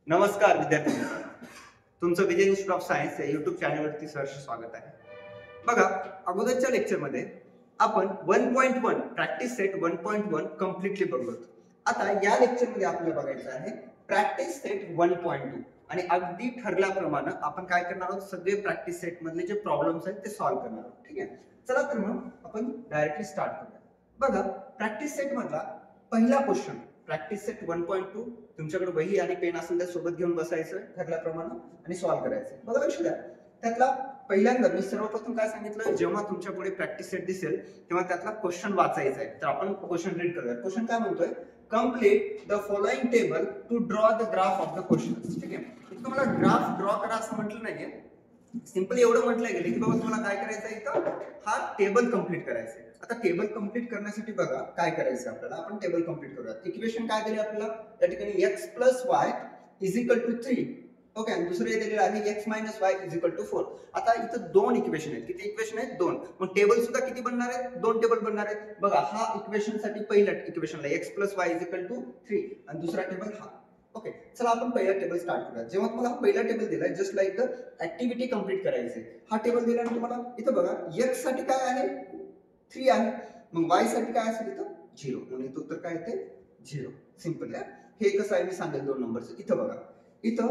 नमस्कार विद्यार्थी मित्रांनो, तुमचं विजय इन्स्टिट्यूट ऑफ सायन्स या युट्यूब चॅनलवरती सहर्ष स्वागत आहे. बघा, अगोदरच्या लेक्चरमध्ये आपण 1.1 प्रॅक्टिस सेट 1.1 कम्प्लिटली बघलो. आता या लेक्चरमध्ये आपल्याला बघायचं आहे प्रॅक्टिस सेट 1.2 आणि अगदी ठरल्याप्रमाणे आपण काय करणार आहोत, सगळे प्रॅक्टिस सेट मधले जे प्रॉब्लेम्स आहेत ते सॉल्व्ह करणार आहोत. ठीक आहे, चला तर मग आपण डायरेक्टली स्टार्ट करूया. बघा, प्रॅक्टिस सेट मधला पहिला क्वेश्चन प्रॅक्टिस सेट 1.2 तुमच्याकडे वही आणि पेन असेल तर सोबत घेऊन बसायचं ठरल्याप्रमाणे आणि सॉल्व्ह करायचं. बघा, लक्ष द्या. त्यातला पहिल्यांदा मी सर्वप्रथम काय सांगितलं, जेव्हा तुमच्या पुढे प्रॅक्टिस सेट दिसेल तेव्हा त्यातला क्वेश्चन वाचायचा आहे. तर आपण क्वेश्चन रीड करूया. क्वेश्चन काय म्हणतोय, complete the following table to draw the graph of the question. ठीक आहे, तुम्हाला ग्राफ ड्रॉ करा असं म्हटलं नाहीये, सिंपली एवढं म्हटलं गेलं की बाबा तुम्हाला काय करायचं आहे, इथं हा टेबल कंप्लीट करायचा आहे. आता टेबल कंप्लीट करण्यासाठी बघा काय करायचं आपल्याला, आपण टेबल कंप्लीट करूया. इक्वेशन काय दिले आपल्याला त्या ठिकाणी, x + y = 3. ओके, आणि दुसरे दिलेले आहे x - y = 4. आता इथं दोन इक्वेशन आहेत. किती इक्वेशन आहेत? दोन. मग टेबल सुद्धा किती बनणार आहेत? दोन टेबल बनणार आहेत. बघा, हा इक्वेशन साठी पहिल्या इक्वेशनला x + y = 3 आणि दुसरा टेबल हा. ओके, चला आपण पहिला टेबल स्टार्ट करूया. जेव्हा तुम्हाला हा पहिला टेबल दिलाय, just like the activity complete करायची. हा टेबल दिल्यानंतर तुम्हाला इथं बघा x साठी काय आहे, 3 आहे. मग y साठी काय असेल, इथं 0. म्हणून इथं उत्तर काय येते, 0. सिंपल आहे. हे कसं आहे मी सांगेल दोन नंबरचं. इथं बघा, इथं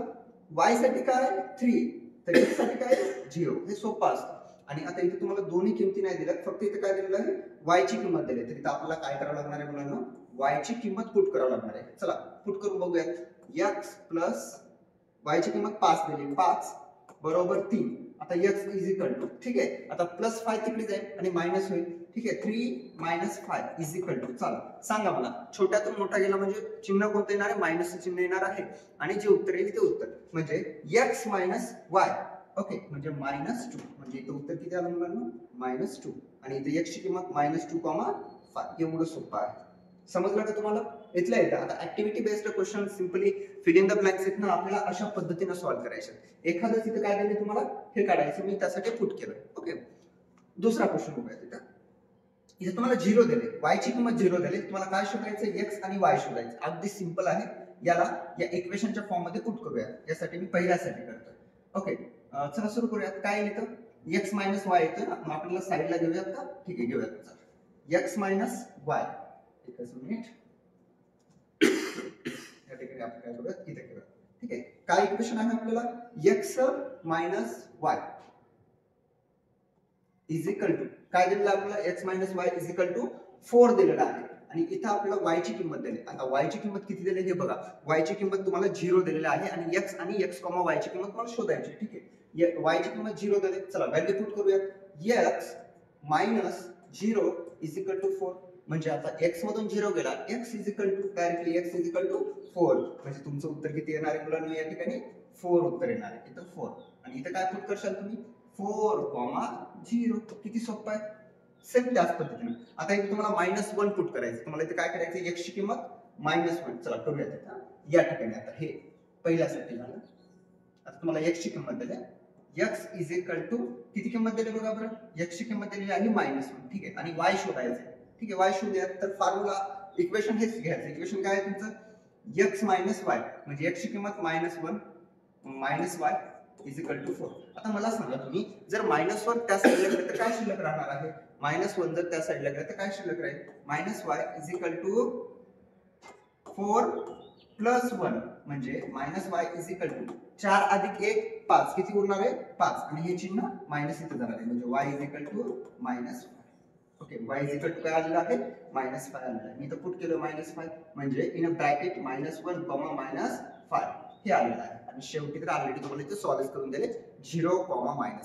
y साठी काय आहे, 3, तर x साठी काय आहे, 0. हे सोपं असतं. आणि आता इथे तुम्हाला दोन्ही किमती नाही दिल्यात, फक्त इथे काय दिलेलं आहे, y ची किंमत दिली. तर इथं आपल्याला काय करावं लागणार आहे मुलांना, y ची किंमत पुट करावं लागणार आहे. चला पुट करून बघूयात. x + y ची किंमत 5 दिली, 5 बरोबर 3. आता x = ठीक आहे, आता +5 तिकडे जाईल आणि मायनस होईल. ठीक आहे, 3 - 5 चला सांगा मला, छोट्यातून मोठा गेला म्हणजे चिन्ह कोणतं येणार आहे, मायनसचं चिन्ह येणार आहे. आणि जे उत्तर येईल ते उत्तर म्हणजे x - y. ओके, म्हणजे -2. म्हणजे इथं उत्तर किती आलं मुलांना, -2. आणि इथे x ची किंमत -2,5. एवढं सोपं आहे. समजलं का तुम्हाला? इथल्या इथं आता activity based question simply fill in the blanks आहेत ना, आपल्याला अशा पद्धतीने सॉल्व्ह करायचे. एखादं तिथे काय दिले तुम्हाला हे काढायचं, मी त्यासाठी पुट केलं. ओके, दुसरा क्वेश्चन बघूया. इथे तुम्हाला 0 दिले, y ची किंमत 0 दिली. तुम्हाला काय शोधायचं, x आणि y शोधायचं. अगदी सिंपल आहे. याला या इक्वेशनच्या फॉर्म मध्ये पुट करूया. यासाठी मी पहिल्यासाठी करतोय. ओके, चला सुरू करूयात. काय येतं, x - y येतं. मग आपल्याला साईडला घेऊयात का? ठीक आहे, घेऊयात. चला x - y. एकच मिनिट, या ठिकाणी आपण काय करूयात, इथे करूयात. ठीक आहे, काय इक्वेशन आहे आपल्याला, x - y = काय दिलेलं आपल्याला, x - y = 4 दिलेलं आहे. आणि इथं आपल्याला y ची किंमत दिली. आता y ची किंमत किती दिली हे बघा, y ची किंमत तुम्हाला 0 दिलेली आहे आणि x आणि x, y ची किंमत मला शोधायची. ठीक आहे, y ची किंमत 0 दिली. चला व्हॅल्यू पुट करूया. x - 0 = 4. म्हणजे आता x मधून 0 गेला, x डायरेक्टली x = 4. म्हणजे तुमचं उत्तर किती येणार आहे मुलांना, या ठिकाणी 4 उत्तर येणार आहे. इथं 4 आणि इथं काय पुट करशाल तुम्ही, 4,0. किती सोपं आहे. सेम त्याच पद्धतीने आता इथे तुम्हाला -1 पुट करायचं. तुम्हाला इथे काय करायचं, x ची किंमत -1. चला करूया तिथं या ठिकाणी. आता हे पहिल्यासाठी झालं. आता तुम्हाला x ची किंमत दिली, x किती किंमत दिली बघा बरं, x ची किंमत दिलेली आहे -1. ठीक आहे, आणि y शोधायचं. ठीक आहे, y शोधूयात. तर फॉर्म्युला इक्वेशन हेच घ्यायचं. इक्वेशन काय आहे तुमचं, x - y म्हणजे x ची किंमत -1 y = 4. आता मला सांगा तुम्ही, जर -1 त्या साईडला गेलं तर काय शिल्लक राहणार आहे, -1 जर त्या साईडला गेलं तर काय शिल्लक राहील, -y = 4 + 1 म्हणजे -y = 4 + 1 5. किती उरणार आहे, 5. आणि हे चिन्ह मायनस इथे जाणार आहे म्हणजे y = -5. ओके, y काय आलेलं आहे, -5 आलेलं आहे. मी इथं पुट केलं -5 म्हणजे इन ब्रॅकेट -1, -5 हे आलेलं आहे. आणि शेवटी तर ऑलरेडी तुम्हाला इथे सॉल्व्ह करून दिले 0, -4.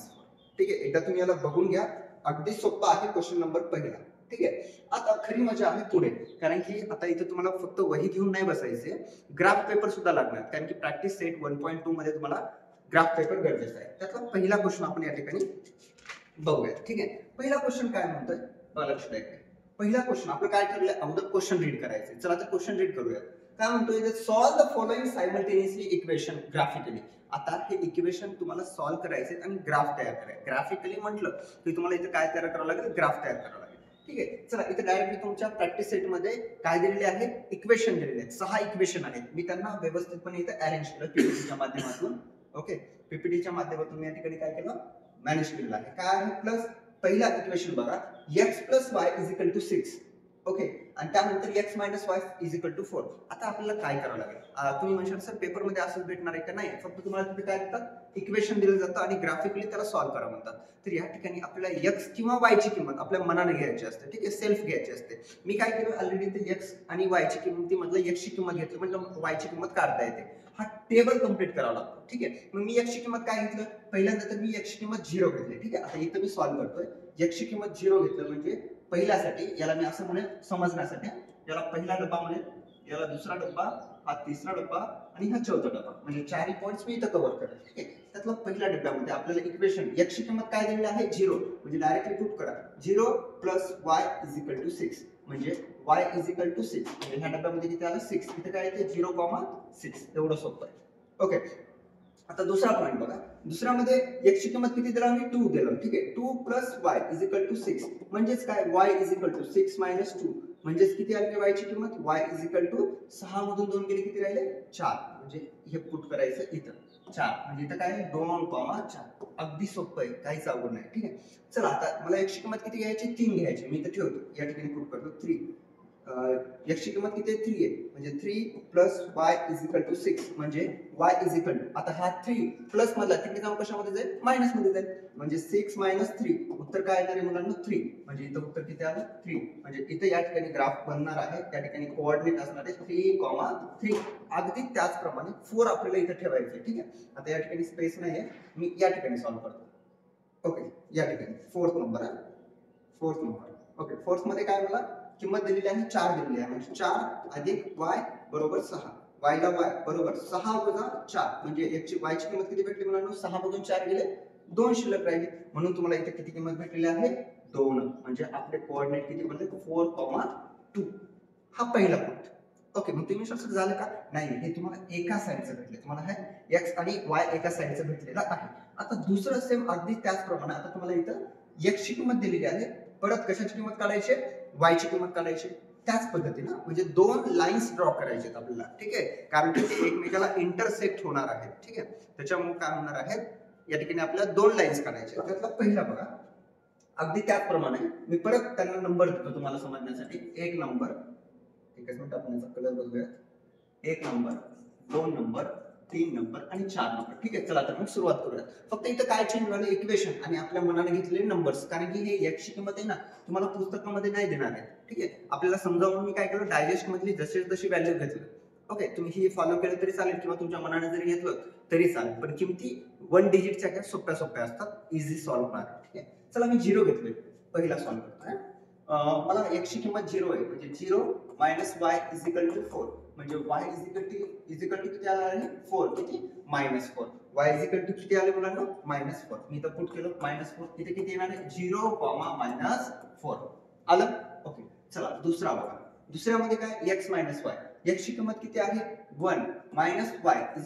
ठीक आहे, एकदा तुम्ही याला बघून घ्या. अगदी सोपा आहे क्वेश्चन नंबर पहिला. ठीक आहे, आता खरी मजा आहे पुढे, कारण की आता इथे तुम्हाला फक्त वही घेऊन नाही बसायचे, ग्राफ पेपर सुद्धा लागणार. कारण की प्रॅक्टिस सेट 1.2 मध्ये तुम्हाला ग्राफ पेपर गरजेचा आहे. त्यातला पहिला क्वेश्चन आपण या ठिकाणी बघूया. ठीक आहे, पहिला क्वेश्चन काय म्हणतोय, लक्ष द्या. पहिला क्वेश्चन आपलं काय ठरलंय, अगोदर क्वेश्चन रीड करायचं. चला तर क्वेश्चन रीड करूया. काय म्हणतोय, solve the following simultaneously equation graphically. आता हे इक्वेशन तुम्हाला सॉल्व करायचे आणि ग्राफ तयार करायचे. ग्राफिकली म्हटलं की तुम्हाला इथे काय तयार करावं लागेल, ग्राफ तयार करावं लागेल. ठीक आहे. चला इथे डायरेक्टली तुमच्या प्रॅक्टिस सेट मध्ये काय दिलेले आहे, इक्वेशन दिलेले आहेत. 6 इक्वेशन आहेत. मी त्यांना व्यवस्थितपणे इथे अरेंज केलं पीपीटीच्या माध्यमातून. ओके, पीपीटीच्या माध्यमातून मी या ठिकाणी काय केलं, मॅनेज केलेलं आहे. काय आहे, प्लस पहिला इक्वेशन बघा, x + y = 6. ओके, आणि त्यानंतर x - y = 4. आता आपल्याला काय करावं लागेल, तुम्ही म्हणशाल सर पेपर मध्ये असंच भेटणार आहे का? नाही, फक्त तुम्हाला तिथे काय देतात, इक्वेशन दिलं जातं आणि ग्राफिकली त्याला सॉल्व्ह करा म्हणतात. तर या ठिकाणी आपल्याला x किंवा y ची किंमत आपल्या मनाने घ्यायची असते. ठीक आहे, सेल्फ घ्यायची असते. मी काय केलं, ऑलरेडी ते x आणि y ची किंमतीमधलं x ची किंमत घेतली, म्हणजे y ची किंमत काढता येते. हा टेबल कंप्लीट करावा लागतो. ठीक आहे, मग मी x ची किंमत काय घेतलं, पहिल्यांदा तर मी x ची किंमत 0 घेतली. ठीक आहे, आता इथं मी सॉल्व्ह करतोय. x ची किंमत 0 घेतलं म्हणजे पहिल्यासाठी, याला मी असं म्हणेन समजण्यासाठी, याला पहिला डब्बा म्हणेन, याला दुसरा डब्बा, हा तिसरा डब्बा आणि हा चौथा डब्बा, म्हणजे चारही पॉइंट्स मी इथं कव्हर करेन. ठीक आहे, त्यातला पहिल्या डब्यामध्ये आपल्याला इक्वेशन x ची किंमत काय दिलेली आहे, 0, म्हणजे डायरेक्टली पुट करा 0 + y = 6, म्हणजे y = 6, म्हणजे ह्या डब्यामध्ये किती आलं, 6. इथे काय येते, 0,6. एवढं सोपं आहे. ओके, आता दुसरा पॉइंट बघा. दुसऱ्यामध्ये x ची किंमत किती दिला, मी 2 दिलं. ठीक आहे, 2 + y = 6, म्हणजेच काय, y = 6 - 2, म्हणजेच किती आली y ची किंमत, y = 6 मधून 2 गेले किती राहिले, 4, म्हणजे हे पुट करायचं इथं 4, म्हणजे इथं काय 2,4. अगदी सोपं आहे, काहीच अवघड नाही. ठीक आहे, चला आता मला x ची किंमत किती घ्यायची, 3 घ्यायची. मी इथं ठेवतो, या ठिकाणी पुट करतो 3. x ची किंमत किती आहे, 3 आहे, म्हणजे 3 + y = 6, म्हणजे y = आता हा 3 प्लस मधला तिकडे जाऊन कशामध्ये जाईल, मायनस मध्ये जाईल, म्हणजे 6 - 3, उत्तर काय येणार आहे मुलांना, 3. म्हणजे इथं उत्तर किती आलं, 3. म्हणजे इथं या ठिकाणी ग्राफ बनणार आहे, त्या ठिकाणी कोऑर्डिनेट असणार आहे 3,3. अगदी त्याचप्रमाणे 4 आपल्याला इथं ठेवायचं आहे. ठीक आहे, आता या ठिकाणी स्पेस नाहीये, मी या ठिकाणी सॉल्व्ह करतो. ओके, या ठिकाणी 4th नंबर आहे, 4th नंबर. ओके, 4th मध्ये काय मला किंमत दिलेली आहे, 4 दिलेली आहे, म्हणजे 4 + y = 6. y ला y बरोबर 6 - 4, म्हणजे y ची किंमत किती भेटली मुलांना, 6 मधून 4 गेले, 2 शिल्लक राहिले, म्हणून तुम्हाला इथे किती किंमत भेटलेली आहे, 2. म्हणजे आपले कोऑर्डिनेट किती बनले, 4,2. हा पहिला पॉइंट. ओके, मग तुम्ही असं झालं का, नाही, हे तुम्हाला एका साइडचं भेटले, तुम्हाला हे x आणि y एका साइडचं भेटलेलं आहे. आता दुसरं सेम अगदी त्याचप्रमाणे, आता तुम्हाला इथं x ची किंमत दिलेली आहे, परत कशाची किंमत काढायची, y ची किंमत काढायची. त्याच पद्धतीनं म्हणजे 2 लाईन्स ड्रॉ करायचे आपल्याला. ठीक आहे, कारण की ते एकमेकाला इंटरसेक्ट होणार आहेत. ठीक आहे, त्याच्यामुळे काय होणार आहे, या ठिकाणी आपल्याला 2 लाईन्स काढायचे. त्यातला पहिला बघा, अगदी त्याचप्रमाणे मी परत त्यांना नंबर देतो तुम्हाला समजण्यासाठी. 1 नंबर, एकच मिनिट आपण याचा कलर बघूया. 1 नंबर, 2 नंबर, 3 नंबर आणि 4 नंबर. ठीक आहे, चला तर मग सुरुवात करूया. फक्त इथं काय चेंज झालं, इक्वेशन आणि आपल्या मनाने घेतलेले नंबर्स, कारण की हे x ची किंमत आहे ना, तुम्हाला पुस्तकामध्ये नाही देणार आहे. ठीक आहे, आपल्याला समजावून मी काय केलं, डायजेस्ट मधली जशी जशी व्हॅल्यू घेतली. ओके, तुम्ही ही फॉलो केलं तरी चालेल किंवा तुमच्या मनाने जरी घेतलं तरी चालेल, पण किमती 1 डिजिटच्या काय सोप्या सोप्या असतात, इझी सॉल्व्ह होणार. ठीक आहे, चला मी 0 घेतलोय, पहिला सॉल्व्ह करतोय. मला x ची किंमत 0 आहे, म्हणजे 0 - y = 4, म्हणजे y = किती आला आहे, 4, किती, -4. y = किती आले मुलांना, -4. मी इथं पुट केलं -4, इथे किती येणार आहे, 0, -4 आलं. ओके, चला दुसरा बघा. दुसऱ्यामध्ये काय, x - y, x ची किंमत किती आहे, 1, -y =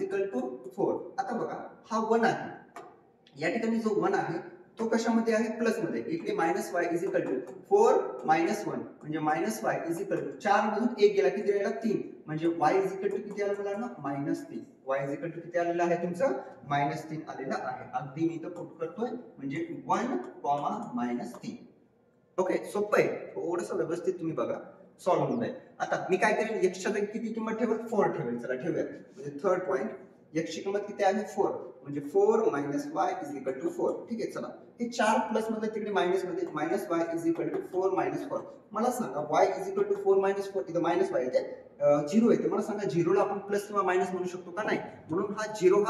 4. आता बघा, हा 1 आहे, या ठिकाणी जो 1 आहे तो कशामध्ये आहे, प्लस मध्ये. इकडे -y = 4 - 1, म्हणजे -y = 4 मधून 1 गेला किती राहिला, 3, म्हणजे y = किती आलं मुलांना, -3. y = किती आलेलं आहे तुमचं, -3 आलेलं आहे. अगदी मी इथं पुट करतोय, म्हणजे 1, -3. ओके, सोपं आहे, थोडंसं व्यवस्थित तुम्ही बघा, सॉल्व्ह होऊन जाईल. आता मी काय करेन, x च्या जागी किती किंमत ठेवेल, 4 ठेवेल. चला ठेवूया, म्हणजे थर्ड पॉइंट, x ची किंमत किती आहे, 4, म्हणजे 4 - y = 4. ठीक आहे, चला हे 4 प्लस मधलं तिकडे मायनस मध्ये, -y = 4 - 4. मला सांगा y = 4 - 4, इथं मायनस y येते, 0 येते. मला सांगा 0 ला आपण प्लस किंवा मायनस म्हणू शकतो का, नाही, म्हणून हा 0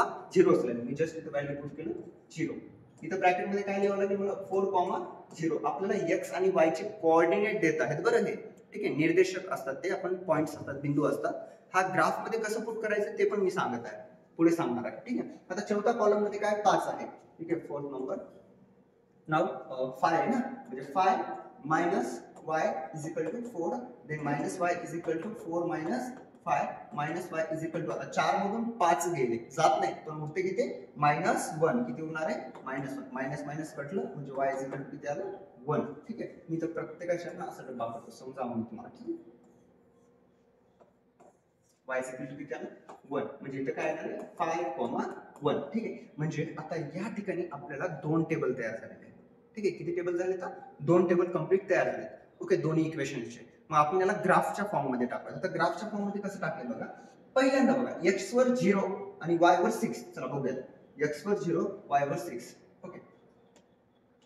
असलेला, मी जस्ट इथं व्हॅल्यू पुट केलं 0. इथं ब्रॅकेट मध्ये काय लिहावं लागेल मला, 4, आपल्याला x आणि y चे कोऑर्डिनेट देत आहेत बरं हे. ठीक आहे, निर्देशक असतात ते, आपण पॉइंट्स असतात, बिंदू असतात. हा ग्राफ मध्ये कसं पुट करायचं ते पण मी सांगत आहे, पुढे सांगणार आहे. ठीक आहे, आता चौथा कॉलम मध्ये काय, 5 आहे. ठीक आहे, 4th नंबर. नाव 5 आहे ना, म्हणजे 5 - y = 4, then -y = 4 - 5 y = आता 4 मधून 5 गेले, जात नाही, पण उरते किती, -1. किती होणार आहे, -1, मायनस मायनस कटलं, म्हणजे y = किती आलं, 1. ठीक आहे, मी तर प्रत्येकाच्या ना असं वापरतो, समजा म्हणून तुम्हाला की y किती आलं 1, म्हणजे इथं काय आलं 5,1. ठीक आहे, म्हणजे आता या ठिकाणी आपल्याला 2 टेबल तयार झालेले आहेत. ठीक आहे, किती टेबल झाले आता 2 टेबल कंप्लीट तयार झाले. ओके, दोन्ही इक्वेशनचे. मग आपण याला ग्राफच्या फॉर्म मध्ये टाकूया. आता ग्राफच्या फॉर्म मध्ये कसं टाकले बघा. पहिल्यांदा बघा x वर 0 आणि y वर 6. चला बघूया. x वर 0 y वर 6. ओके,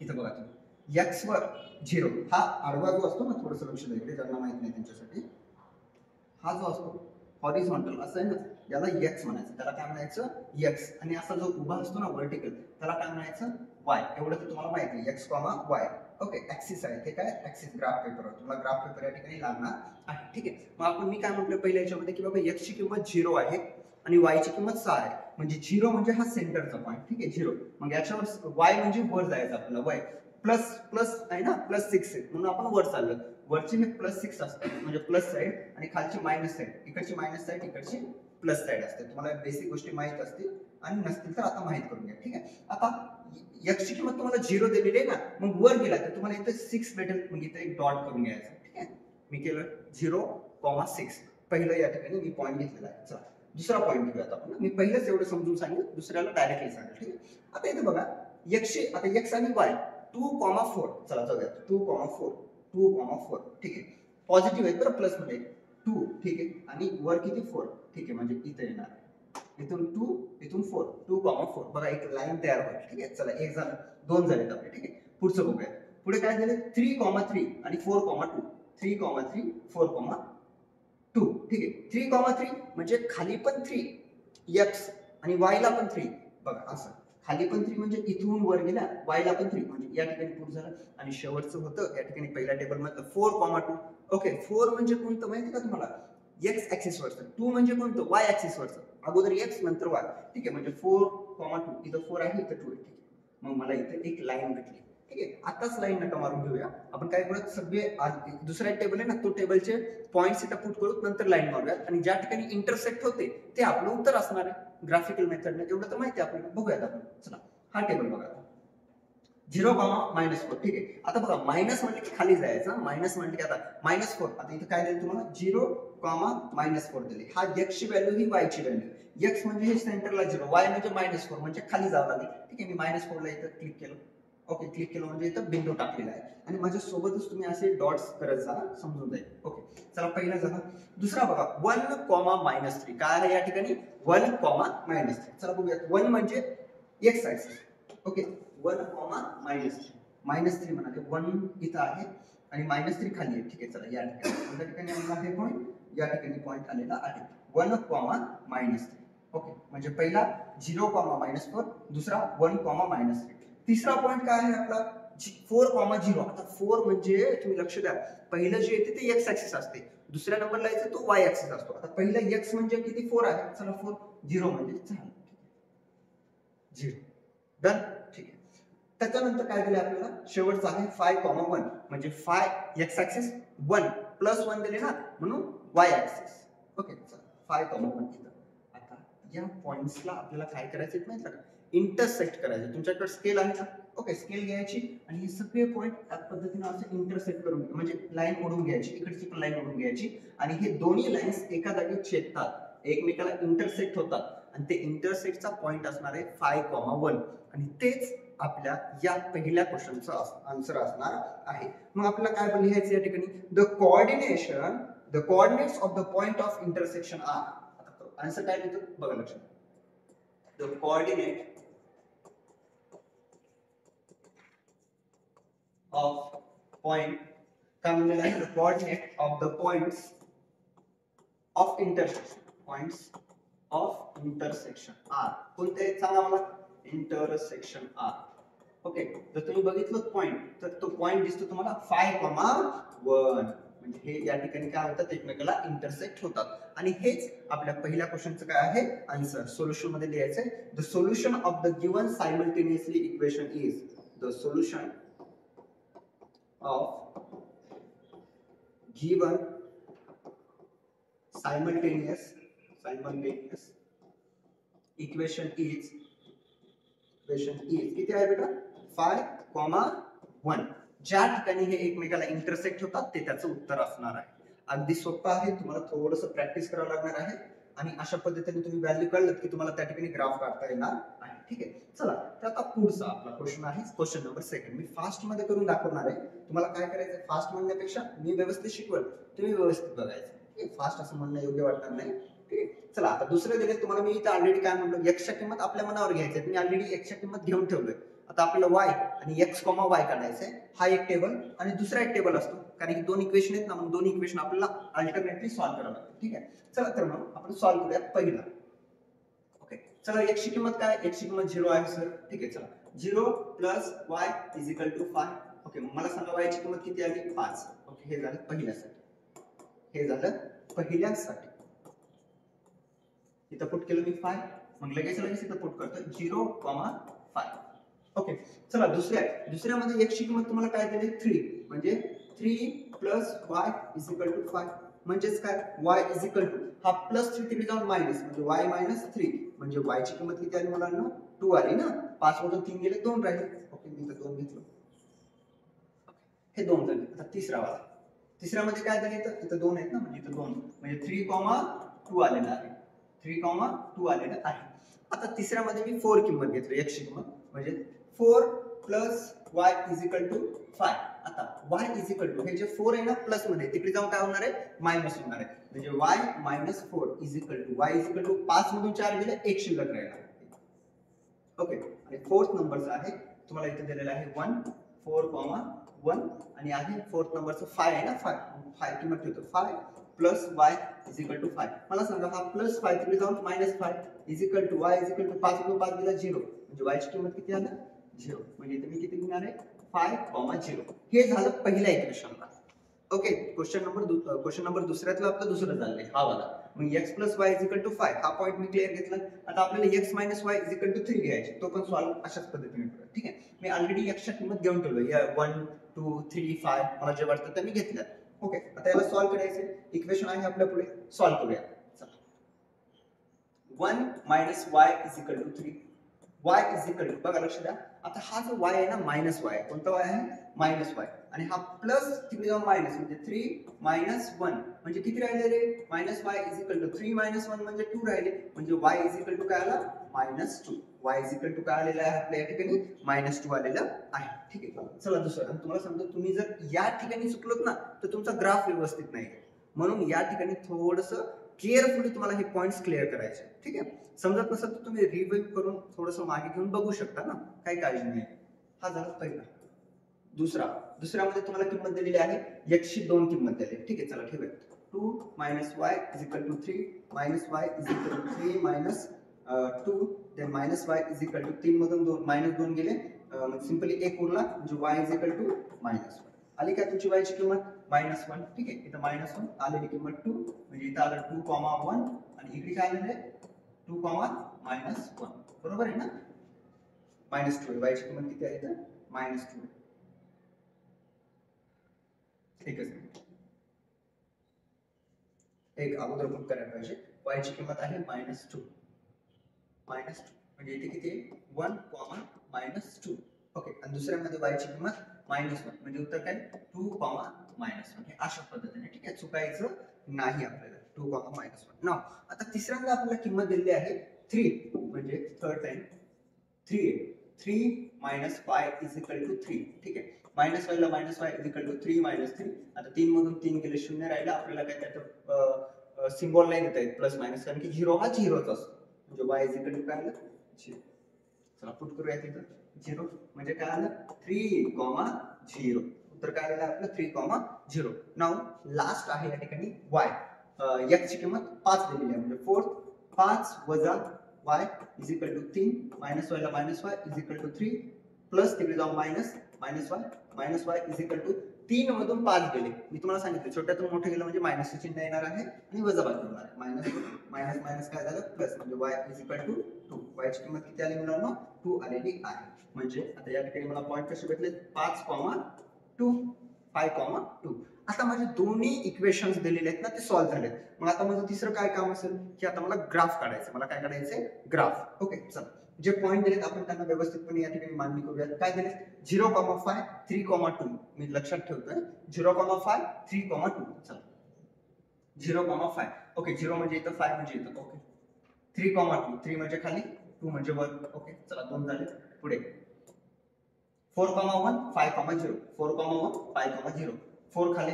इथं बघा तुम्ही x वर 0 हा आडवा जो असतो ना, थोडंसं लक्ष द्या इकडे, ज्यांना माहित नाही त्यांच्यासाठी. हा जो असतो हॉरिझॉन्टल असं आहे ना, याला x म्हणायचं. त्याला काय म्हणायचं x. आणि असा जो उभा असतो ना व्हर्टिकल, त्याला काय म्हणायचं y. एवढं तर तुम्हाला माहिती आहे, x, y. ओके, ऍक्सिस आहे ते, काय ऍक्सिस ग्राफ पेपर. तुम्हाला ग्राफ पेपर या ठिकाणी लागणार आहे. ठीक आहे, मग आपण मी काय म्हटलं पहिल्या याच्यामध्ये की बाबा x ची किंमत 0 आहे आणि y ची किंमत 6 आहे. म्हणजे 0 म्हणजे हा सेंटरचा पॉईंट. ठीक आहे, 0. मग याच्यावर y म्हणजे वर जायचं आपल्याला. y प्लस प्लस आहे ना, प्लस 6 आहे म्हणून आपण वर चाललो. वरची हे प्लस 6 असते म्हणजे प्लस साइड, आणि खालची मायनस साइड. इकडची मायनस साइड, इकडची प्लस साइड असते. तुम्हाला बेसिक गोष्टी माहित असतील, आणि नसतील तर आता माहित करून घ्या. ठीक आहे, आता x ची किंमत तुम्हाला 0 दिलेली आहे ना, मग वर गेला तर तुम्हाला इथे 6 भेटेल. मग इथे एक डॉट करून घ्यायचा. ठीक आहे, मी केलं 0,6. पहिलं या ठिकाणी मी पॉईंट घेतलेला आहे. चला दुसरा पॉईंट घेऊयात आपण. मी पहिलंच एवढं समजून सांगितलं, दुसऱ्याला डायरेक्टली सांगेल. ठीक आहे, आता इथे बघा x ची, आता x आणि y 2,4. चला जाऊयात. 2,4 2,4. ठीक आहे, पॉझिटिव्ह आहे बरं, प्लस मध्ये 2. ठीक आहे, आणि वर किती 4. ठीक आहे, म्हणजे इथे येणार इथून 2, इथून 4. 2,4. बघा एक लाईन तयार होईल. ठीक आहे, चला एक झालं, 2 झालेत आपले. ठीक आहे, पुढचं बघूया. पुढे काय झाले 3,3 आणि 4,2. 3,3 4,2. ठीक आहे, 3,3 म्हणजे खाली पण 3 x आणि y ला पण 3. बघा असं खाली पण 3 म्हणजे इथून वर गेला, y ला पण 3 म्हणजे या ठिकाणी पुढे झालं. आणि शेवटचं होतं या ठिकाणी पहिल्या टेबल मध्ये 4,2. ओके, 4 म्हणजे कोणतं माहिती का तुम्हाला, x ऍक्सिस वरचं. 2 म्हणजे कोणतं, y ऍक्सिस वरचं. अगोदर x नंतर y. ठीक आहे, म्हणजे 4,2. इथं 4 आहे, इथं 2 आहे. ठीक आहे, मग मला इथे एक लाईन भेटली. ठीक आहे, आताच लाईन नका मारून घेऊया आपण. काय करूया, सगळे दुसरा टेबल आहे ना, तो टेबलचे पॉइंट्स इथं पुट करू, नंतर लाईन मारूया. आणि ज्या ठिकाणी इंटरसेक्ट होते ते आपलं उत्तर असणार आहे ग्राफिकल मेथडने. एवढं तर माहिती आहे आपल्याला. बघूयात आपण. चला हा टेबल बघा. 0,-4. ठीक आहे, आता बघा मायनस म्हटलं की खाली जायचं. मायनस म्हटलं की आता -4. आता इथं काय दिलं तुम्हाला 0,-4 दिले. हा x ची व्हॅल्यू, ही y ची व्हॅल्यू. x म्हणजे हे सेंटरला 0, y म्हणजे -4 म्हणजे खाली जावं लागेल. ठीक आहे, मी -4 ला इथं क्लिक केलं. ओके, क्लिक केलं म्हणजे इथं बिंदू टाकलेला आहे. आणि माझ्या सोबतच तुम्ही असे डॉट्स करत जा, समजून जाईल. ओके, चला पहिला झाला. दुसरा बघा 1,-3. काय आहे या ठिकाणी 1,-3. चला बघूयात. 1 म्हणजे x ऍक्सिस. ओके, 1,-3 म्हणाले. 1 इथं आहे आणि -3 खाली आहे. ठीक आहे, चला या ठिकाणी ठिकाणी आलेला आहे पॉईंट, या ठिकाणी पॉईंट आलेला आहे 1,-3. ओके, म्हणजे पहिला 0,-4, दुसरा 1,-3. तिसरा पॉईंट काय आहे आपला 4,0. आता 4 म्हणजे तुम्ही लक्ष द्या, पहिलं जे येते ते x ऍक्सिस असते, दुसऱ्या नंबरला यायचं तो y ऍक्सिस असतो. आता पहिलं x म्हणजे किती 4 आहे. चला 4, 0 म्हणजे झालं 0. डन. ठीक आहे, त्याच्यानंतर काय दिले आपल्याला, शेवटचं आहे 5,1. म्हणजे 5 x ऍक्सिस, 1 प्लस 1 दिले ना, म्हणून y ऍक्सिस. ओके, चला 5,1 इथं. आता या पॉइंट्सला आपल्याला काय करायचं माहिती का, इंटरसेक्ट करायचं. तुमच्याकडे स्केल आहे का. ओके, स्केल घ्यायची आणि हे सगळे पॉइंट त्या पद्धतीने असं इंटरसेक्ट करून, म्हणजे लाईन ओढून घ्यायची, इकडची पण लाईन ओढून घ्यायची. आणि हे दोन्ही लाईन्स एका जागी छेदतात, एकमेकाला इंटरसेक्ट होतात. आणि ते इंटरसेक्टचा पॉइंट असणार आहे 5,1. आणि तेच आपल्या या पहिल्या क्वेश्चनचा आन्सर असणार आहे. मग आपल्याला काय लिहायचं या ठिकाणी, the coordinates of the point of intersection are. आता आन्सर काय लिहितो बघा लक्षात. द कोऑर्डिनेट ऑफ पॉइंट, काय म्हणलेलं आहे, the coordinate of the points of intersection are. कोणते आहेत सांगा मला, इंटरसेक्शन आर. ओके, जर तुम्ही बघितलं पॉइंट, तर तो पॉइंट दिसतो तुम्हाला 5,1. म्हणजे हे या ठिकाणी काय होतात, एकमेकाला इंटरसेक्ट होतात. आणि हेच आपल्या पहिल्या क्वेश्चनचं काय आहे आन्सर, सोल्युशन मध्ये लिहायचंय. The solution of the given simultaneously equation is, the solution of given simultaneous equation is किती आहे बेटा 5,1. ज्या ठिकाणी हे एकमेकाला इंटरसेक्ट होतात ते त्याचं उत्तर असणार आहे. अगदी सोपं आहे, तुम्हाला थोडंसं प्रॅक्टिस करावं लागणार आहे आणि अशा पद्धतीने तुम्ही व्हॅल्यू कळलं की तुम्हाला त्या ठिकाणी ग्राफ काढता येणार आहे. ठीक आहे, चला तर आता पुढचा आपला क्वेश्चन आहे क्वेश्चन नंबर 2. मी फास्ट मध्ये करून दाखवणार आहे. तुम्हाला काय करायचं, फास्ट म्हणण्यापेक्षा मी व्यवस्थित शिकवल, तुम्ही व्यवस्थित बघायचं. फास्ट असं म्हणणं योग्य वाटणार नाही. ठीक आहे, चला आता दुसरं दिले तुम्हाला. मी इथं ऑलरेडी काय म्हणलो, एक्सच्या किंमत आपल्या मनावर घ्यायची. मी ऑलरेडी एक्सच्या किंमत घेऊन ठेवलोय. आता आपल्याला वाय आणि एक्स कॉमा वाय काढायचंय. हा एक टेबल आणि दुसरा एक टेबल असतो, कारण की दोन इक्वेशन आहेत ना, मग दोन इक्वेशन आपल्याला अल्टरनेटली सॉल्व्ह करावं लागतं. ठीक आहे, चला तर मग आपण सॉल्व्ह करूया पहिला. ओके, चला एक्स ची किंमत काय, एक्स ची किंमत 0 आहे सर. ठीक आहे, चला 0 plus Y is equal to 5. Okay, मग मला सांगा वाय ची किंमत किती आली, 5. ओके, हे झालं पहिल्यासाठी, हे झालं पहिल्यासाठी. इथं पुट केलं मी 5, मग लगेच इथं पुट करतो 0,5. ओके, चला दुसऱ्यामध्ये x ची किंमत तुम्हाला काय दिली, 3. म्हणजे 3 plus y is equal to 5. म्हणजेच काय, y इज इक्वल टू हा प्लस 3 तिकडे जाऊन मायनस, म्हणजे y मायनस 3. म्हणजे y ची किंमत किती आली मुलांना, 2 आली ना. 5 मधून 3 गेले, 2 राहिले. ओके, मी इथं 2 घेतलं, हे 2 झाले. आता तिसऱ्यामध्ये काय झाले, इथं 2 आहेत ना, म्हणजे इथं 2, म्हणजे 3,2 आलेला आहे. 3,2 आलेलं आहे. आता तिसऱ्यामध्ये मी 4 किंमत घेतली, x ची किंमत, म्हणजे 4 plus y is equal to 5. आता y इज इक्वल टू हे जे 4 आहे ना प्लस मध्ये, तिकडे जाऊन काय होणार आहे, मायनस होणार आहे. म्हणजे y minus 4 is equal to y is equal to 5 मधून 4 गेले, 1 शिल्लक राहिला. ओके, आणि फोर्थ नंबरचा आहे तुम्हाला इथे दिलेला आहे 1, 4,1 आणि आहे फोर्थ नंबरचं 5 आहे ना, 5 किंमत ठेवतो. 5 plus y is equal to 5. मला सांगा हा प्लस 5 तिकडे जाऊन minus 5 is equal to y is equal to 5 मधून 5 गेला 0. म्हणजे y ची किंमत किती आली, 0. म्हणजे इथे मी किती घेणार आहे, 5,0. हे झालं पहिल्या इक्वेशनला. ओके, क्वेश्चन नंबर दुसऱ्यातलं आपलं दुसरं झालंय, हा वाला. मग x plus y is equal to 5 हा पॉइंट मी क्लिअर घेतला. आता आपल्याला x minus y is equal to 3 घ्यायचे, तो पण सॉल्व्ह अशाच पद्धतीने करूया. ठीक आहे, मी ऑलरेडी x ची किंमत घेऊन ठेवली, 1, 2, 3, 5 मला जे वाटतं ते मी घेतलं. ओके, आता याला सॉल्व्ह करायचं. इक्वेशन आहे आपल्या पुढे, सॉल्व्ह करूया. चला, 1 minus y is equal to 3. y is equal to, बघा लक्ष द्या, आता हा जो y आहे ना मायनस y, कोणता y आहे, मायनस y, आणि हा प्लस तिकडे जाऊन मायनस, म्हणजे 3 मायनस 1 म्हणजे किती राहिले रे, minus y is equal to 3 minus 1 म्हणजे 2 राहिले. म्हणजे y इज इक्वल टू काय आला, minus 2. y is equal to काय आलेला आहे आपल्या या ठिकाणी, मायनस 2 आलेलं आहे. ठीक आहे, चला दुसरं. आणि तुम्हाला सांगतो, तुम्ही जर या ठिकाणी चुकलोत ना तर तुमचा ग्राफ व्यवस्थित नाही, म्हणून या ठिकाणी थोडंसं केअरफुली तुम्हाला हे पॉइंट्स क्लिअर करायचे. ठीक आहे, समजत नसेल तर तुम्ही रिव्ह्यू करून थोडंसं मागे घेऊन बघू शकता ना, काही काळजी नाही. हा झाला पहिला. दुसऱ्यामध्ये तुम्हाला किंमत दिलेली आहे, x ची 2 किंमत दिली. ठीक आहे, चला ठेवूया. 2 minus y is equal to 3 minus y is equal to 3 minus 2, then minus y is equal to 3 मधून 2 मायनस 2 गेले, सिंपली 1 उरला, म्हणजे y is equal to minus 1. आली का तुमची y ची किंमत, मायनस 1. ठीक आहे, इथं मायनस 1 आलेली किंमत 2, म्हणजे इथं आलं 2,1 आणि इकडे काय आलेलं आहे, 2, मायनस 1. बरोबर आहे ना, मायनस 2. y ची किंमत किती आहे इथं, मायनस 2. एकच मिनिट, एक अगोदर बुक करायला पाहिजे. y ची किंमत आहे मायनस 2, म्हणजे इथे किती आहे, 1, मायनस 2. ओके, आणि दुसऱ्यामध्ये y ची किंमत मायनस 1, म्हणजे उत्तर काय, 2, मायनस 1. अशा पद्धतीने. ठीक आहे, चुकायचं नाही आपल्याला, 2, मायनस 1. नाव आता तिसऱ्यांदा आपल्याला किंमत दिलेली आहे 3, म्हणजे third time 3 minus 5 is equal to 3. ठीक आहे, मायनस वाय ला minus Y is equal to 3 minus 3. आता 3 मधून 3 गेले, 0 राहिला. आपल्याला काय त्याचं सिम्बॉल नाही देता येत प्लस मायनस, कारण की 0 हा 0च असतो. म्हणजे y इज इक्वल टू काय आलं, 0. चला पुट करूया तिथं 0, म्हणजे काय आलं, 3,0. उत्तर काय आलेलं आपलं, 3,0. नाव लास्ट आहे या ठिकाणी y. x ची किंमत 5 दिलेली आहे, म्हणजे 4, 5 वजा y is equal to 3 minus y ला minus y is equal to 3 plus तिकडे जाऊन minus y is equal to 3 मधून 5 गेले. मी तुम्हाला सांगितलं छोट्यातून मोठे गेलं म्हणजे मायनसचे चिन्ह येणार आहे आणि वजाबाकी होणार आहे. मायनस मायनस काय झालं, प्लस, म्हणजे y is equal to 2. y ची किंमत किती आली मुलांना, 2 आलेली आहे. म्हणजे आता या ठिकाणी मला पॉइंट कसे भेटले, 5,2, 5,2. आता माझे दोन्ही इक्वेशन्स दिलेले आहेत ना ते सॉल्व्ह झालेत. मग आता माझं तिसरं काय काम असेल की आता मला ग्राफ काढायचं. मला काय काढायचंय? ग्राफ. ओके चला, जे पॉईंट दिलेत आपण त्यांना व्यवस्थितपणे या ठिकाणी मांडणी करूयात. काय दिले? 0,5 3,2. मी लक्षात ठेवतोय 0,5 3,2. चला 0,5. ओके 0 म्हणजे इथं 5 म्हणजे इथं. ओके 3,2. 3 म्हणजे खाली, 2 म्हणजे वर. ओके चला 2 झाले. पुढे 4,1 5,0. 4,1 5,0. 4 खाली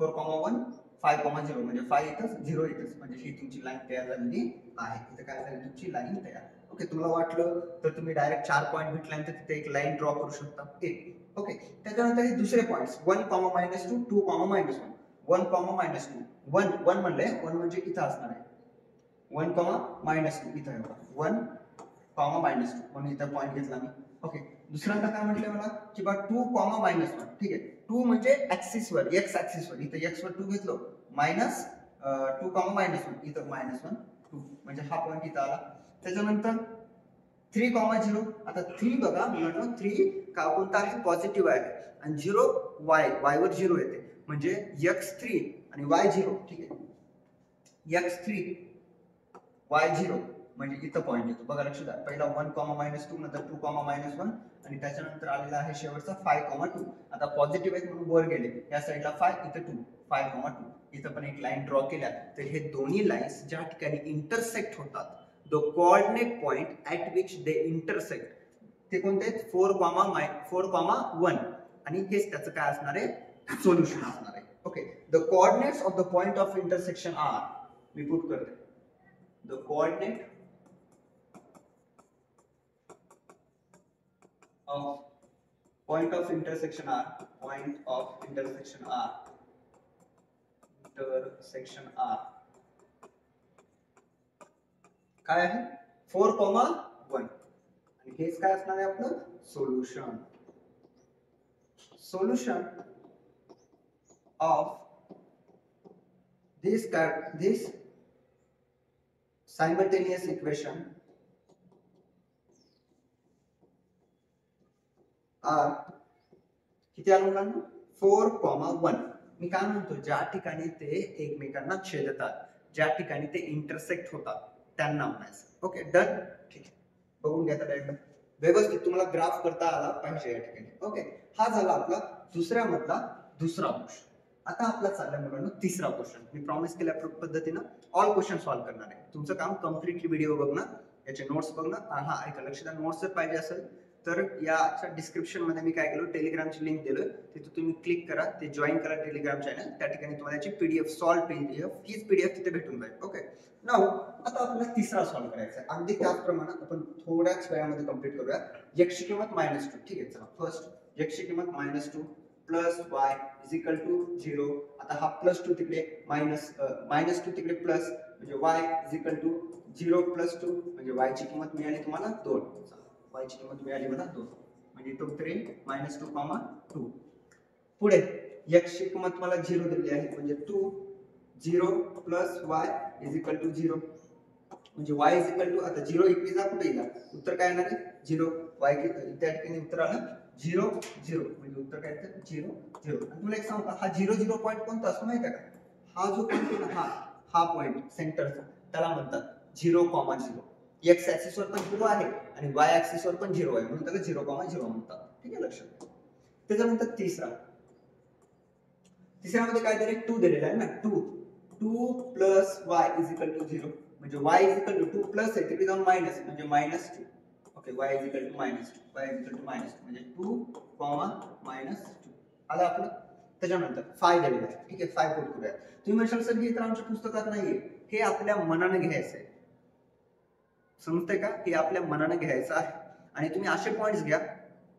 4,1 5,0 म्हणजे 5 इथंच 0 इथंच म्हणजे ही तुमची लाईन तयार झालेली आहे. इथं काय झाली तुमची लाईन तयार. ओके तुम्हाला वाटलं तर तुम्ही डायरेक्ट 4 पॉईंट भेटल्यानंतर तिथे एक लाईन ड्रॉ करू शकता. ओके त्याच्यानंतर हे दुसरे पॉइंट्स 1, -2 2, -1 1, -2 1 1 म्हणले 1 म्हणजे इथं असणार आहे. 1, -2 इथं आहे बघा. 1, -2 म्हणून इथं पॉइंट घेतला मी. ओके दुसऱ्यांदा काय म्हटलं मला की बा 2, -1 ठीक आहे. 2 म्हणजे ऍक्सिस वर x ऍक्सिस वर इथं x वर 2 घेतलो -2, -1 इथं -1 2 म्हणजे हा पॉइंट इथं आला. त्याच्यानंतर 3,0 आता 3 बघा मुलांनो 3 का कोणता आहे? पॉझिटिव्ह आहे आणि 0 y वर 0 येते म्हणजे x3 आणि y0 ठीक आहे. x3 y0 म्हणजे इथं पॉइंट येतो बघा लक्षात द्या. पहिला 1, -2 नंतर 2, -1 आणि त्याच्यानंतर आलेला आहे शेवटचा 5,2. आता पॉझिटिव्ह आहे म्हणून वर गेले या साईडला 5 इथं 2 5,2 इथं पण एक लाईन ड्रॉ केल्या. तर हे दोन्ही लाईन्स ज्या ठिकाणी इंटरसेक्ट होतात the coordinate point at which they intersect ते कोणते आहेत? 4,1 आणि हेच त्याचं काय असणार आहे? सोल्युशन असणार आहे. Okay the coordinates of the point of intersection are मी पुट करते the coordinate of point of intersection R काय आहे? 4,1 आणि हेच काय असणार आहे आपलं? Solution of this simultaneous equation are किती आलं मुलांना? 4,1. मी काय म्हणतो ज्या ठिकाणी ते एकमेकांना छेदतात ज्या ठिकाणी ते इंटरसेक्ट होतात त्यांना म्हणायचं. Okay done. ठीक आहे बघून घ्या तर एकदा व्यवस्थित तुम्हाला ग्राफ करता आला पाहिजे या ठिकाणी. ओके हा झाला आपला दुसऱ्या मधला दुसरा क्वेश्चन. आता आपला चालला मुलांना तिसरा क्वेश्चन. मी प्रॉमिस केल्या पद्धतीनं ऑल क्वेश्चन सॉल्व्ह करणार आहे. तुमचं काम कम्प्लिटली व्हिडिओ बघणं याचे नोट्स बघणं. हा ऐका लक्ष द्या नोट्स जर पाहिजे असेल तर याच्या डिस्क्रिप्शन मध्ये मी काय केलं टेलिग्रामची लिंक दिलं तिथे तुम्ही क्लिक करा ते जॉईन करा टेलिग्राम चॅनल. त्या ठिकाणी तुम्हाला याची पीडीएफ सॉल्व पीडीएफ हीच पीडीएफ तिथे भेटून जाईल. ओके नाउ आता आपल्याला तिसरा सॉल्व करायचा आहे. अगदी त्याचप्रमाणे आपण थोड्याच वेळामध्ये कंप्लीट करूया. x ची किंमत -2 ठीक आहे. चला फर्स्ट x ची किंमत -2 plus y is equal to 0. आता हा +2 तिकडे -2 तिकडे प्लस म्हणजे y इज इक्वल टू 0 + 2 म्हणजे y ची किंमत मिळाली तुम्हाला 2. y ची किंमत मिळाली मला 2 म्हणजे इथं उत्तर येईल -2,2. पुढे x ची किंमत मला 0 दिली आहे म्हणजे 2 0 + y इज इक्वल टू 0 म्हणजे y इज इक्वल टू आता 0 एकवीसला कुठे येईल उत्तर काय येणार आहे 0. y त्या ठिकाणी उत्तर आलं 0 0 म्हणजे उत्तर काय येतं 0 0. आणि तुला एक सांगू हा 0 0 पॉइंट कोणता असतो माहिती आहे का? हा जो पॉइंट आहे ना हा पॉइंट सेंटरचा त्याला म्हणतात 0,0. x ऍक्सिस वर पण 0 आहे आणि y ऍक्सिस वर पण 0 आहे म्हणून त्याला 0,0 म्हणतात. ठीक आहे लक्षात. त्याच्यानंतर तिसऱ्यामध्ये काय दिले 2 दिलेला आहे ना 2 + y इज इक्वल टू 0 म्हणजे y is equal to 2 plus आहे तिकडे जाऊन मायनस म्हणजे -2. Okay y is equal to -2 y is equal to म्हणजे 2, -2 आलं आपलं. त्याच्यानंतर 5 दिलेलं आहे. ठीक आहे 5 पुट करूया. तुम्ही म्हणशाल सर हे तर आमच्या पुस्तकात नाहीये. हे आपल्या मनाने घ्यायचं आहे. समजतंय का? हे आपल्या मनाने घ्यायचं आहे आणि तुम्ही असे पॉइंट्स घ्या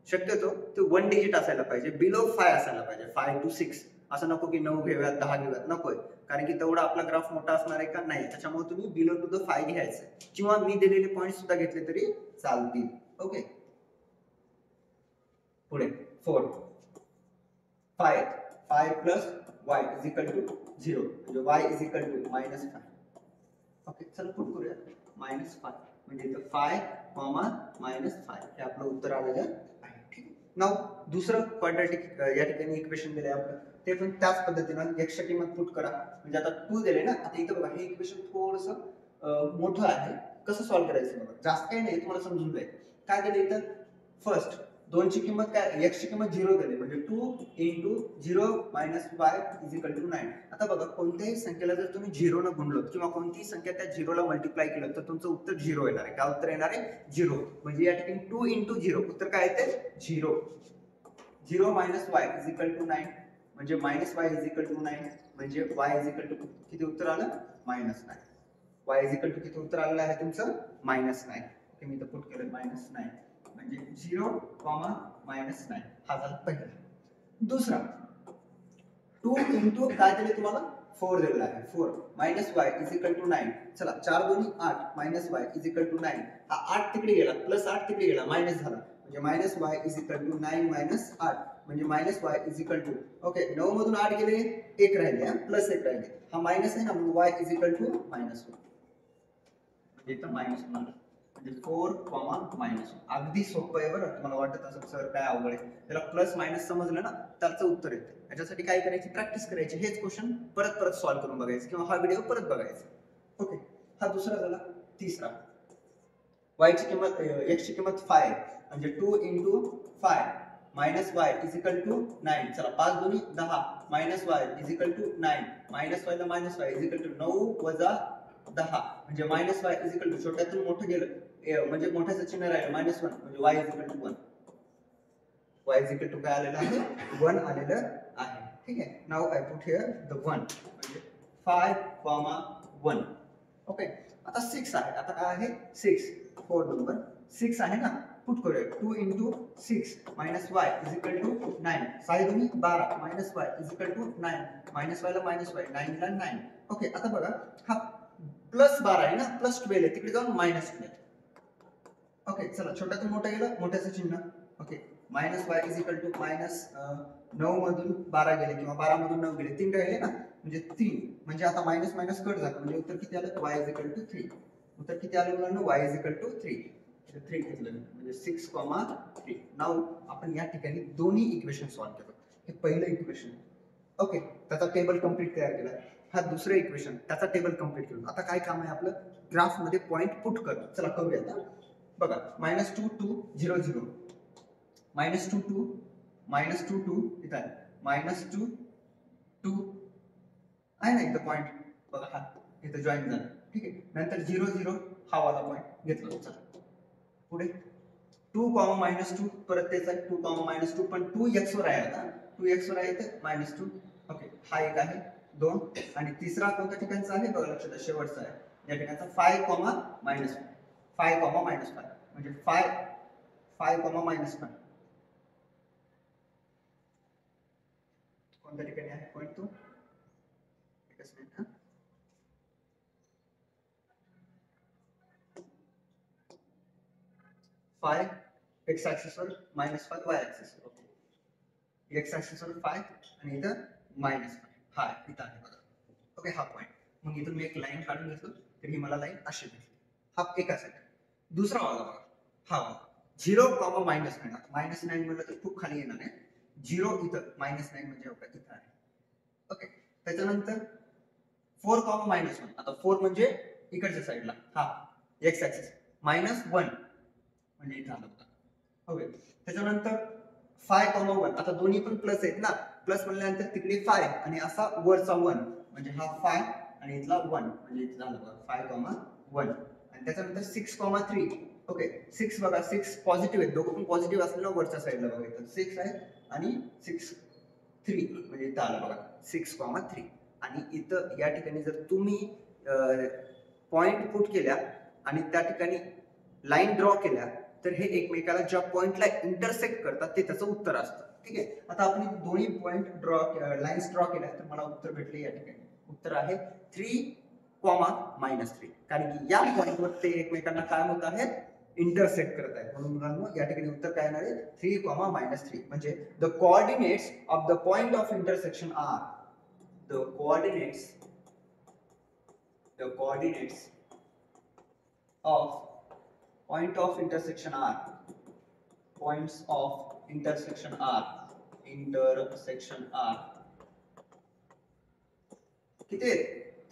शक्यतो ते 1 डिजिट असायला पाहिजे बिलो 5 असायला पाहिजे 5 to 6 असं नको की 9 घेऊयात 10 घेऊयात नकोय कारण की तेवढा आपला ग्राफ मोठा असणार आहे का नाही. त्याच्यामुळे तुम्ही बिलो टू द 5 घ्यायचं किंवा मी दिलेले पॉइंट सुद्धा घेतले तरी चालतील. ओके पुढे 4 5 plus y is equal to 0 म्हणजे y is equal to -5. Okay चल पुट करूया -5 म्हणजे इथं 5, -5 हे आपलं उत्तर आलेलं आहे. ठीक आहे. नाउ दुसरं क्वाड्रॅटिक या ठिकाणी इक्वेशन दिलंय आपलं ते पण त्याच पद्धतीनं x ची किंमत पुट करा. म्हणजे आता 2 दिले ना, आता इथं बघा हे इक्वेशन थोडंसं मोठं आहे. कसं सॉल्व्ह करायचं बघा, जास्त काही नाही, तुम्हाला समजून जाईल. काय दिलं इथं, फर्स्ट 2 ची किंमत काय, x ची किंमत 0 दिली, म्हणजे 2 into 0 minus y is equal to 9. आता बघा कोणत्याही संख्येला जर तुम्ही 0 न गुणलं किंवा कोणतीही संख्या त्या 0 ला मल्टिप्लाय केलं तर तुमचं उत्तर 0 येणार आहे. काय उत्तर येणार आहे, 0. म्हणजे या ठिकाणी 2 into 0 उत्तर काय येते, 0. 0 minus y is equal to 9, म्हणजे minus y is equal to 9, म्हणजे y is equal to किती उत्तर आलं, -9. y is equal to किती उत्तर आलेलं आहे तुमचं, -9. ओके, मी इथं पुट केलं -9, म्हणजे 0, -9. हा झाला पहिला. दुसरा 2 into काय दिले तुम्हाला, 4 दिलेला आहे. 4 minus y is equal to 9. चला 4 दोन्ही 8 minus y is equal to 9. हा 8 तिकडे गेला, प्लस 8 तिकडे गेला, मायनस झाला, म्हणजे minus y is equal to 9 minus 8, म्हणजे minus y is equal to, okay 9 मधून 8 गेले, 1 राहिले, प्लस 1 राहिले, हा मायनस आहे ना, म्हणून y is equal to -1. म्हणजे इथं मायनस होणार, म्हणजे 4, -1. अगदी सोपं आहे बरं. तुम्हाला वाटत असेल सर काय अवघड आहे, त्याला प्लस मायनस समजलं ना, त्याचं उत्तर येतं. याच्यासाठी काय करायची, प्रॅक्टिस करायची, हेच क्वेश्चन परत परत सॉल्व्ह करून बघायचं किंवा हा व्हिडिओ परत बघायचा. ओके, हा दुसरा झाला. तिसरा, y ची किंमत, x ची किंमत 5, म्हणजे 2 into 5 minus y is equal to 9. चला 5 दोन्ही 10 minus y is equal to 9, minus y ला minus y is equal to 9 वजा 10, म्हणजे minus y is equal to छोट्यातून मोठं गेलं, म्हणजे मोठ्याचं चिन्ह राहिलं -1, म्हणजे y is equal to 1. y is equal to काय आलेलं आहे, 1 आलेलं आहे. ठीक आहे, now I put here the 1, म्हणजे 5, 1. ओके, आता 6 आहे. आता काय आहे, 6, 4 नंबर 6 आहे ना, पुट करूया. 2 into 6 minus y is equal to 9. 6 दोन्ही 12 minus y is equal to 9, minus y ला minus y, 9 ला 9. ओके, आता बघा हा प्लस 12 आहे ना, प्लस 12 आहे, तिकडे जाऊन -12. ओके, चला छोट्यातून मोठं गेलं, मोठ्याचं चिन्ह. Okay, minus y is equal to -9 मधून 12 गेले किंवा 12 मधून 9 गेले, 3 राहिले ना, म्हणजे 3, म्हणजे आता मायनस मायनस कट झालं, म्हणजे उत्तर किती आलं, y इज इक्वल टू 3. उत्तर किती आलं मुलांना, y इज इक्वल टू 3. 3 घेतलं, म्हणजे 6,3. नाउ आपण या ठिकाणी दोन्ही इक्वेशन सॉल्व्ह केलं. हे पहिलं इक्वेशन, ओके, त्याचा टेबल कंप्लीट तयार केला. हा दुसरं इक्वेशन, त्याचा टेबल कंप्लीट केलं. आता काय काम आहे आपलं, ग्राफ मध्ये पॉइंट पुट कर. चला करूया आता. बघा -2 2 0 0, -2 2 -2 2 इथं आहे, -2 2 आहे ना इथं पॉइंट, बघा हा इथं जॉईन झाला. ठीक आहे, नंतर 0 0 हा वाला पॉइंट घेतला. चला पुढे 2, -2 परत तेच आहे, 2, -2, पण 2x वर आहे. आता 2x वर आहे इथं -2. ओके, हा एक आहे, 2, आणि तिसरा कोणत्या ठिकाणचा आहे बघा, लक्षात आहे, शेवटचा आहे या ठिकाणचा 5, -5, 5, -5, म्हणजे 5, 5, -5. कोणत्या ठिकाणी आहे पॉइंट तो, एकच मिनिट. 5 x ऍक्सिस वर, -5 y ऍक्सिस वर. ओके, x ऍक्सिस वर 5 आणि इथं -5, हा इथं आहे बघा. ओके, हा पॉइंट. मग इथून मी एक लाईन काढून घेतो, तर ही मला लाईन अशी भेटली. हा एका साईड. दुसरा वाला बघा, हा वाला 0, -9 म्हणलं तर खूप खाली येणार आहे. 0 इथं, -9 म्हणजे इथं आहे. ओके, त्याच्यानंतर 4, -1. आता 4 म्हणजे इकडच्या साईडला, हा x ऍक्सिस, -1 म्हणजे इथं आलं बघा. ओके, त्याच्यानंतर 5, 1. आता दोन्ही पण प्लस आहेत ना, प्लस म्हणल्यानंतर तिकडे 5 आणि असा वरचा 1, म्हणजे हा 5 आणि इथला 1, म्हणजे इथं झालं बघा 5, 1. आणि त्याच्यानंतर 6, 3. ओके, 6 बघा, 6 पॉझिटिव्ह आहेत, दोघं पण पॉझिटिव्ह असलं ना, वरच्या साईडला बघा इथं 6 आहे आणि 6, 3, म्हणजे इथं आलं बघा 6, 3. आणि इथं या ठिकाणी जर तुम्ही पॉइंट पुट केल्या आणि त्या ठिकाणी लाईन ड्रॉ केल्या, तर हे एकमेकाला ज्या पॉइंटला इंटरसेक्ट करतात ते त्याचं उत्तर असतं. ठीक आहे, आता आपण दोन्ही पॉइंट लाईन्स ड्रॉ केल्या, तर मला उत्तर भेटले या ठिकाणी. उत्तर आहे 3, -3, कारण की या पॉइंटवर ते एकमेकांना काय होत आहेत, इंटरसेक्ट करत आहेत. म्हणून मुलांनो या ठिकाणी उत्तर काय येणार आहे, 3, -3. म्हणजे the coordinates of the point of intersection are, the coordinates of point of intersection are, points of intersection are किती आहे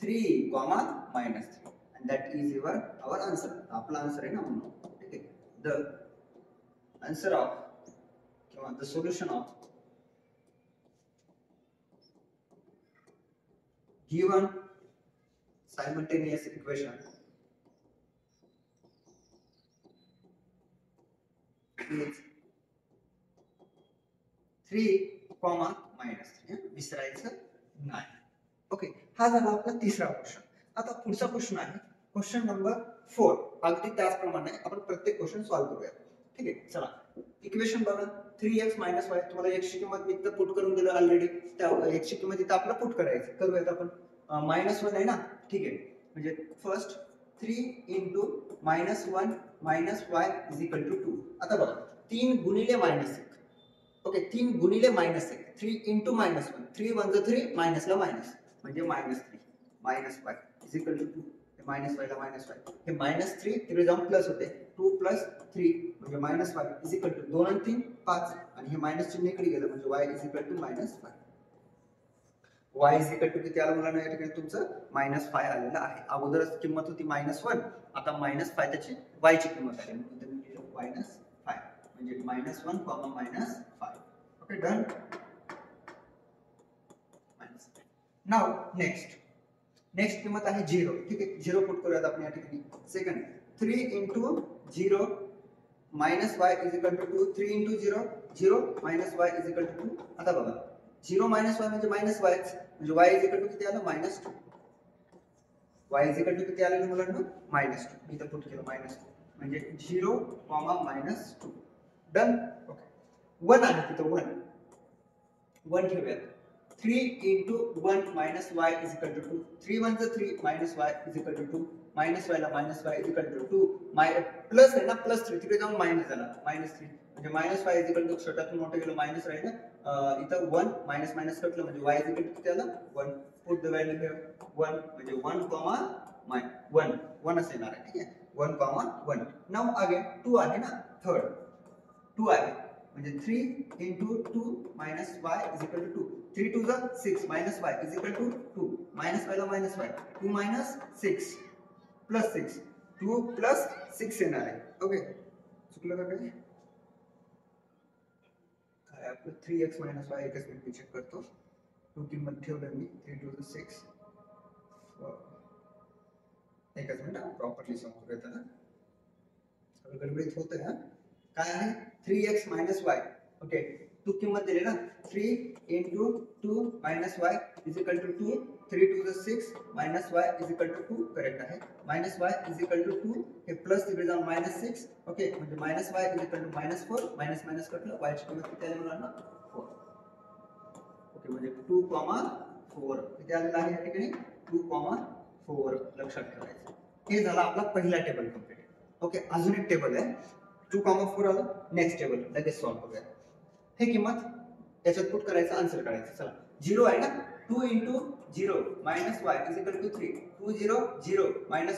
3, -3 and that is our answer. आपला आन्सर आहे ना म्हणून. ठीक आहे. द आन्सर ऑफ किंवा the solution of given simultaneous equation is 3, -3. विसरायचं नाही. ओके, हा झाला आपला तिसरा क्वेश्चन. आता पुढचा क्वेश्चन आहे क्वेश्चन नंबर 4. अगदी त्याचप्रमाणे आपण प्रत्येक क्वेश्चन सॉल्व्ह करूया. ठीक आहे, चला इक्वेशन बघा 3x - y. तुम्हाला x ची किंमत इथं पुट करून दिलं ऑलरेडी. त्या x ची किंमत इथं आपल्याला पुट करायची. करूयात आपण. -1 आहे ना. ठीक आहे, म्हणजे फर्स्ट 3 * -1 - y = 2. आता बघा 3 गुणिले -1. ओके, 3 गुणिले -1. 3 * -1. 3 × 3 मायनसला मायनस म्हणजे -3 - y = 2. मायनस y ला मायनस y. हे -3 तिकडे जाऊन प्लस होते. 2 + 3 म्हणजे -y = 2 आणि 3 5 आणि हे मायनस चिन्ह इकडे गेलं म्हणजे y = -5. y किती आलं मुलांना या ठिकाणी तुमचं -5 आलेलं आहे. अगोदरच किंमत होती -1, आता -5 त्याची y ची किंमत आली म्हणून इथे मी लिहिलं -5 म्हणजे -1, -5. Okay, done. नाउ नेक्स्ट किंमत आहे 0. ठीक आहे, 0 पुट करूयात आपण या ठिकाणी. Second 3 * 0 - y = 2. 3 * 0 0 - y = 2. आता बघा 0 - y म्हणजे -y म्हणजे y = किती आलं -2. y = किती आलं मुलांना -2. मी इथं पुट केलं -2 म्हणजे 0, -2. डन. ओके, 1 आहे तिथं 1 ठेवूयात. 3 * 1 - y = 2. 3 × 3 - y = 2. -y ला -y = 2. प्लस आहे ना, +3 तिकडे जाऊन मायनस झाला -3 म्हणजे -y = छोट्यातून मोठं गेलं मायनस राहिलं. इथं 1 मायनस कटलं म्हणजे y = किती आलं 1. पुट द व्हॅल्यू हिअर 1 म्हणजे 1, 1 असं येणार आहे. ठीक आहे, 1, 1. नाउ अगेन 2 आहे ना, थर्ड 2 आहे म्हणजे 3 * 2 - y = 2. 3 * 2 = 6 - y = 2. -y ला -y 2 - 6 + 6 2 + 6 येणार आहे. ओके, चुकलं का काय आपलं 3x - y एकच मिनिट मी चेक करतो. 2 किंमत ठेवलं मी 3 * 2 = 6. एकच मिनिट प्रॉपर्ली समजूया त्याला. गडबडीत होतंय हा. काय आहे 3x - y. ओके, तू किंमत दिली ना 3 * 2 - y = 2. 3 * 2 = 6 - y = 2. करेक्ट आहे. -y = 2 हे प्लस तिकडे जाऊन -6. ओके, म्हणजे -y = -4. मायनस कटलं y ची किंमत किती आली मुलांना 4. ओके, म्हणजे 2, 4 किती आलेलं आहे या ठिकाणी 2, 4 लक्षात ठेवायचं. हे झालं आपला पहिला टेबल कंप्लीट. ओके, अजून एक टेबल आहे 2, 4 आलं. नेक्स्ट टेबल लगेच सॉल्व्ह करूया. हे किंमत याच्यात पुट करायचं, आन्सर काढायचं. चला 0 आहे ना. 2 * 0 - y = 3. 2 0 0 - y =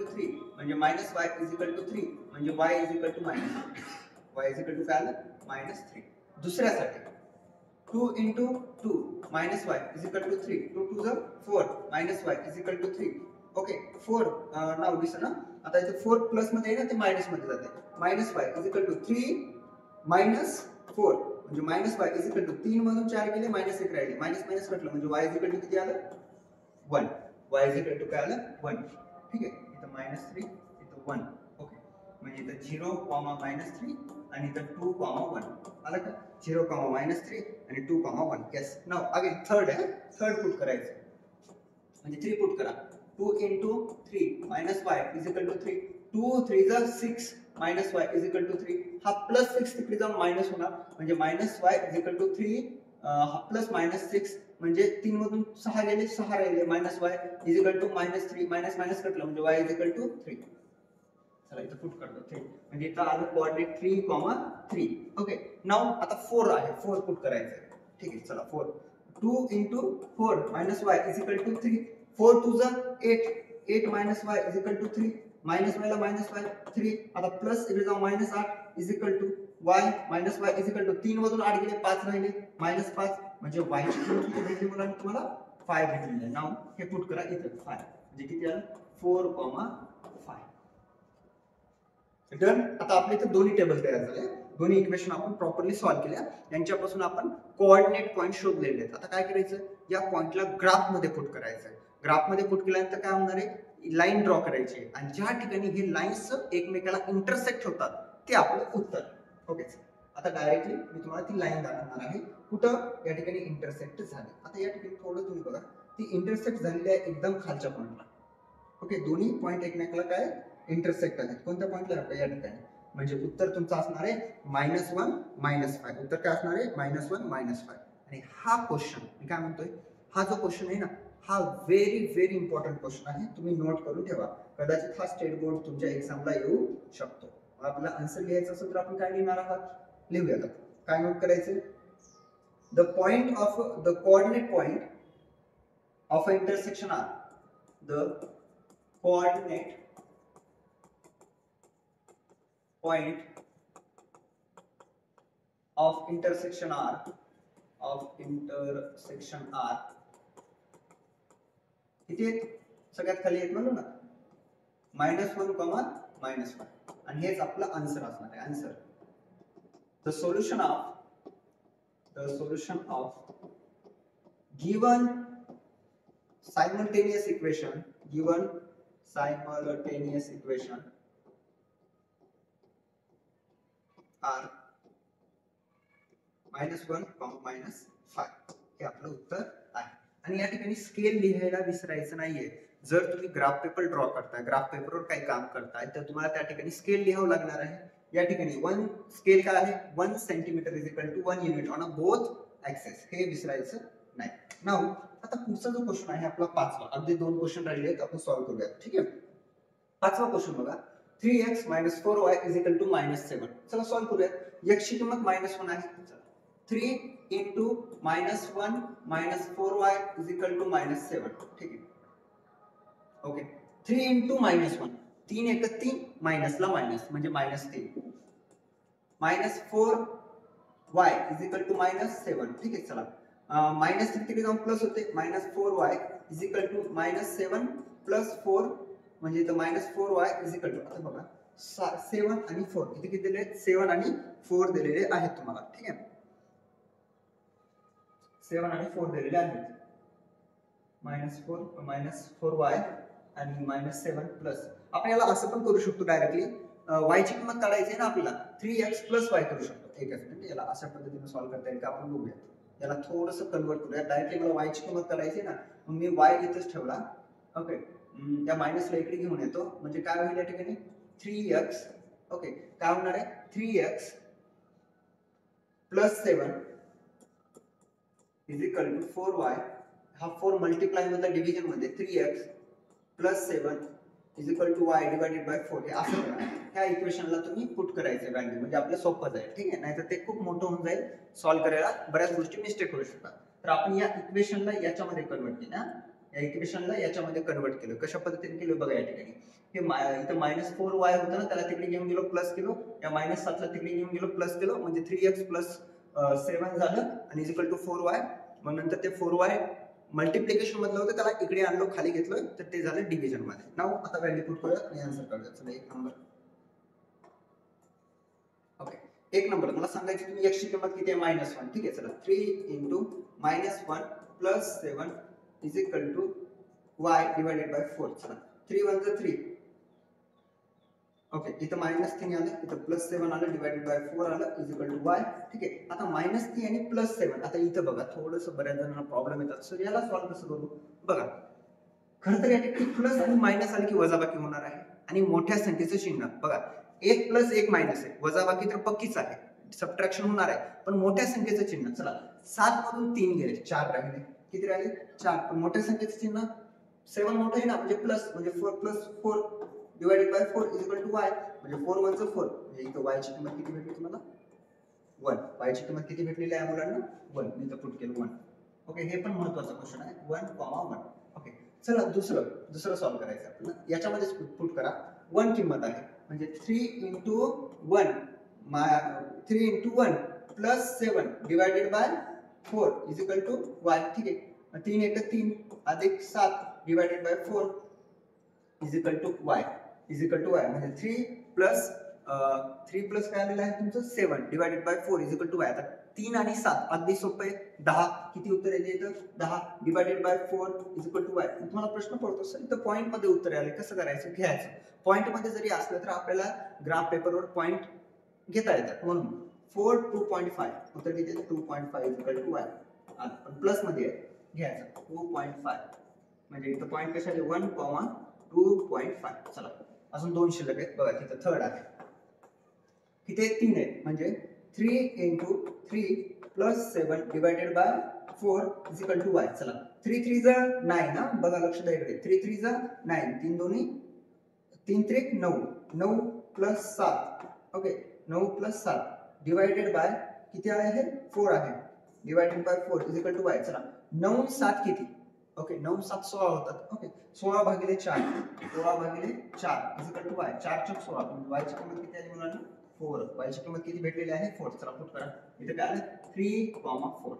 3 म्हणजे -y = 3 म्हणजे y = काय आलं -3. दुसऱ्यासाठी 2 * 2 - y = 3. 2 * 2 = 4 - y = 3. ओके, 4 नाव दिसतं ना. आता इथे 4 प्लस मध्ये आहे ना, ते मायनस मध्ये जाते. -y = 3 - 4 म्हणजे -y = 3 मधून 4 गेले -1 राहिले. मायनस कटलं म्हणजे y = किती आलं 1. y = काय आलं 1. ठीक आहे, इथं -3 इथं 1. ओके, म्हणजे इथं 0, -3 आणि इथं 2, 1 आलं का. 0, -3 आणि 2, 1. यस. नाउ अगेन थर्ड आहे. थर्ड पुट करायचं म्हणजे 3 पुट करा. 2 * 3 - y = 3. 2 × 3 = 6 - y = 3. हा +6 तिकडे जाऊन मायनस होणार म्हणजे -y = 3. हा प्लस -6 म्हणजे 3 मधून 6 गेले 6 राहिले. -y = -3 मायनस कटलं म्हणजे y = 3. चला इथं पुट करतो 3 म्हणजे इथं आलं कोऑर्डिनेट 3, 3. ओके, नाउ आता 4 आहे. 4 पुट करायचं. ठीक आहे, चला 4. 2 * 4 - y = 3. 4 * 2 = 8 8 - y = 3. -y ला -y 3. आता प्लस इकडे जाऊन -8 = y - y = 3 मधून 8 गेले 5 राहिले -5 म्हणजे y ची किंमत किती भेटली मुलांना तुम्हाला 5 घेतलेलं आहे. नाव हे पुट करा इथं 5 म्हणजे किती आलं 4,5. डन. आता आपल्या इथे दोन्ही टेबल तयार झाले, दोन्ही इक्वेशन आपण प्रॉपरली सॉल्व्ह केल्या. यांच्यापासून आपण कोऑर्डिनेट पॉईंट शोधलेले आहेत. आता काय करायचं, या पॉइंटला ग्राफ मध्ये पुट करायचं. ग्राफ मध्ये पुट केल्यानंतर काय होणार आहे, लाईन ड्रॉ करायची आणि ज्या ठिकाणी हे लाईन्स एकमेकाला इंटरसेक्ट होतात ते आपलं उत्तर. ओके, आता डायरेक्टली मी तुम्हाला ती लाईन दाखवणार आहे कुठं या ठिकाणी इंटरसेक्ट झाली. आता या ठिकाणी थोडं तुम्ही बघा, ती इंटरसेक्ट झालेली आहे एकदम खालच्या पॉइंटला. ओके, दोन्ही पॉइंट एकमेकाला काय इंटरसेक्ट आहेत. कोणत्या पॉइंटला या ठिकाणी, म्हणजे उत्तर तुमचं असणार आहे -1 -5. उत्तर काय असणार आहे -1 -5. आणि हा क्वेश्चन मी काय म्हणतोय, हा जो क्वेश्चन आहे ना, हा व्हेरी इम्पॉर्टंट क्वेश्चन आहे. तुम्ही नोट करून ठेवा, कदाचित हा स्टेट बोर्ड तुमच्या एक्झामला येऊ शकतो. आपल्याला आन्सर लिहायचं असेल तर आपण काय लिहिणार आहात, लिहूया. काय नोट करायचं, the point of the coordinate point of intersection are, the coordinate point of intersection R किती आहेत, सगळ्यात खाली आहेत म्हणून ना, -1, -5. आणि हेच आपलं आन्सर असणार आहे. Answer, the solution of given simultaneous equation R -1, -5 हे आपलं उत्तर आहे. आणि या ठिकाणी स्केल लिहायला विसरायचं नाहीये. जर तुम्ही ग्राफ पेपर ड्रॉ करताय, ग्राफ पेपरवर काही काम करताय, तर तुम्हाला त्या ठिकाणी स्केल लिहावं लागणार आहे. या ठिकाणी 1 स्केल काय आहे, 1 centimetre is equal to 1 unit on a both axes, हे विसरायचं नाही. नाउ आता पुढचा जो क्वेश्चन आहे आपला 5वा, अगदी 2 क्वेश्चन राहिले आहेत, आपण सॉल्व्ह करूया. ठीक आहे, 5वा क्वेश्चन बघा, 3x - 4y = -7. चला सॉल्व्ह करूया. x ची किंमत -1 आहे. 3 × -1 - 4y = -7. ठीक आहे. ओके, 3 × -1, 3 × 3, मायनसला मायनस म्हणजे -3, -4y = -7. ठीक आहे. चला -3 तिकडे जाऊन प्लस होते, -4y = -7 + 4 म्हणजे इथं -4y = आता बघा 7 आणि 4 इथे किती दिले, 7 आणि 4 दिलेले आहेत तुम्हाला. ठीक आहे, 7 आणि 4 दिलेले आहेत. -4y आणि -7 प्लस, आपण याला असं पण करू शकतो डायरेक्टली, y ची किंमत काढायची आहे ना आपल्याला, 3x + y करू शकतो. एकच मिनिट, याला अशा पद्धतीने सॉल्व्ह करता येईल का आपण बघूया. याला थोडंसं कन्वर्ट करूया. डायरेक्टली मला y ची किंमत काढायची ना, मग मी y इथेच ठेवला. ओके, त्या मायनसला इकडे घेऊन येतो, म्हणजे काय होईल या ठिकाणी 3x. ओके, काय होणार आहे 3x + 7 = 4y. हा 4 मल्टिप्लाय मधला डिव्हिजन मध्ये 3x + 7 = y / 4. हे असं करा, ह्या इक्वेशनला तुम्ही पुट करायचं व्हॅल्यू, म्हणजे आपलं सोपं जाईल. ठीक आहे, नाहीतर ते खूप मोठं होऊन जाईल, सॉल्व्ह करायला बऱ्याच गोष्टी मिस्टेक होऊ शकतात. तर आपण या इक्वेशनला याच्यामध्ये कन्वर्ट केलं, या इक्वेशनला याच्यामध्ये कन्वर्ट केलं. कशा पद्धतीने केलं बघा. या ठिकाणी हे इथं -4y होतं ना, त्याला तिकडे घेऊन गेलो प्लस केलो, या -7 ला तिकडे घेऊन गेलो प्लस केलो, म्हणजे 3x + 7 झालं आणि = 4y. मग नंतर ते 4y मल्टिप्लिकेशन मधलं होतं, त्याला इकडे आणलो, खाली घेतलं, तर ते झालं डिव्हिजन मध्ये. नाउ आता व्हॅल्यू पुट करूया आणि आन्सर काढूया. चला 1 नंबर. ओके, 1 नंबर मला सांगायचं तुम्ही x ची किंमत किती आहे, -1. ठीक आहे, चला 3 × -1 + 7 = y / 4. चला 3 × 1 = 3. ओके, इथं -3 आलं, इथं +7 आलं, / 4 आलं = y. ठीक आहे, आता -3 आणि +7. आता इथं बघा, थोडंसं बऱ्याच जणांना प्रॉब्लेम येतात. सर याला सॉल्व्ह कसं करू बघा. खरं तर या ठिकाणी प्लस आणि मायनस आले की वजाबाकी होणार आहे, आणि मोठ्या संख्येचं चिन्ह बघा, 1 + 1 मायनस आहे, वजाबाकी तर पक्कीच आहे, सबट्रॅक्शन होणार आहे. पण मोठ्या संख्येचं चिन्ह, चला 7 मधून 3 गेले, 4 राहिले. किती राहिले, 4. पण मोठ्या संख्येचं चिन्ह 7 मोठं आहे ना, म्हणजे प्लस, म्हणजे 4 + 4 / 4 = y. म्हणजे 4 × 1 = 4. म्हणजे इथं y ची किंमत किती भेटली तुम्हाला, 1. y ची किंमत किती भेटलेली आहे मुलांना, 1. मी इथं पुट केलं 1. ओके, हे पण महत्त्वाचा क्वेश्चन आहे, 1,1. ओके, चला दुसरं सॉल्व्ह करायचं आपल्याला. याच्यामध्येच पुट करा. 1 किंमत आहे, म्हणजे 3 × 1 + 7 / 4 = y. ठीक आहे, 3 एक 3 अधिक 7 divided by 4 is equal to y म्हणजे 3 प्लस काय आलेलं आहे तुमचं 7 divided by 4 is equal to y. आता 3 आणि 7 अगदी सोपं आहे. 10 किती उत्तर येते इथं 10 divided by 4 is equal to y. तुम्हाला प्रश्न पडतो सर इथं पॉइंट मध्ये उत्तर आले कसं करायचं घ्यायचं. पॉइंट मध्ये जरी असलं तर आपल्याला ग्राफ पेपरवर पॉइंट घेता येतात म्हणून 4 2.5 उत्तर किती 2.5 इज इक्वल टू y. पण प्लस मध्ये घ्यायचं 2.5 म्हणजे इथं पॉइंट कशा आले 1, 2.5. चला अजून 2 शिल्लक आहेत बघा तिथं थर्ड आहे किती 3 आहेत म्हणजे 3 into 3 plus 7 divided by 4 is equal to y. चला 3 3 जा 9 ना बघा लक्ष द्या इकडे 3 3 जा 9 3 दोन्ही 3 3 9 9 plus 7 okay 9 plus 7 divided by किती आहे हे 4 आहे divided by 4 is equal to y. चला 9 7 किती ओके 9 7 16 होतात ओके 16 भागिले 4 is equal to y. 4 Chowk 16 y ची किंमत किती आली मुलांना 4 y ची किंमत किती भेटलेली आहे 4. चला पुट करा इथे काय आलं 3,4.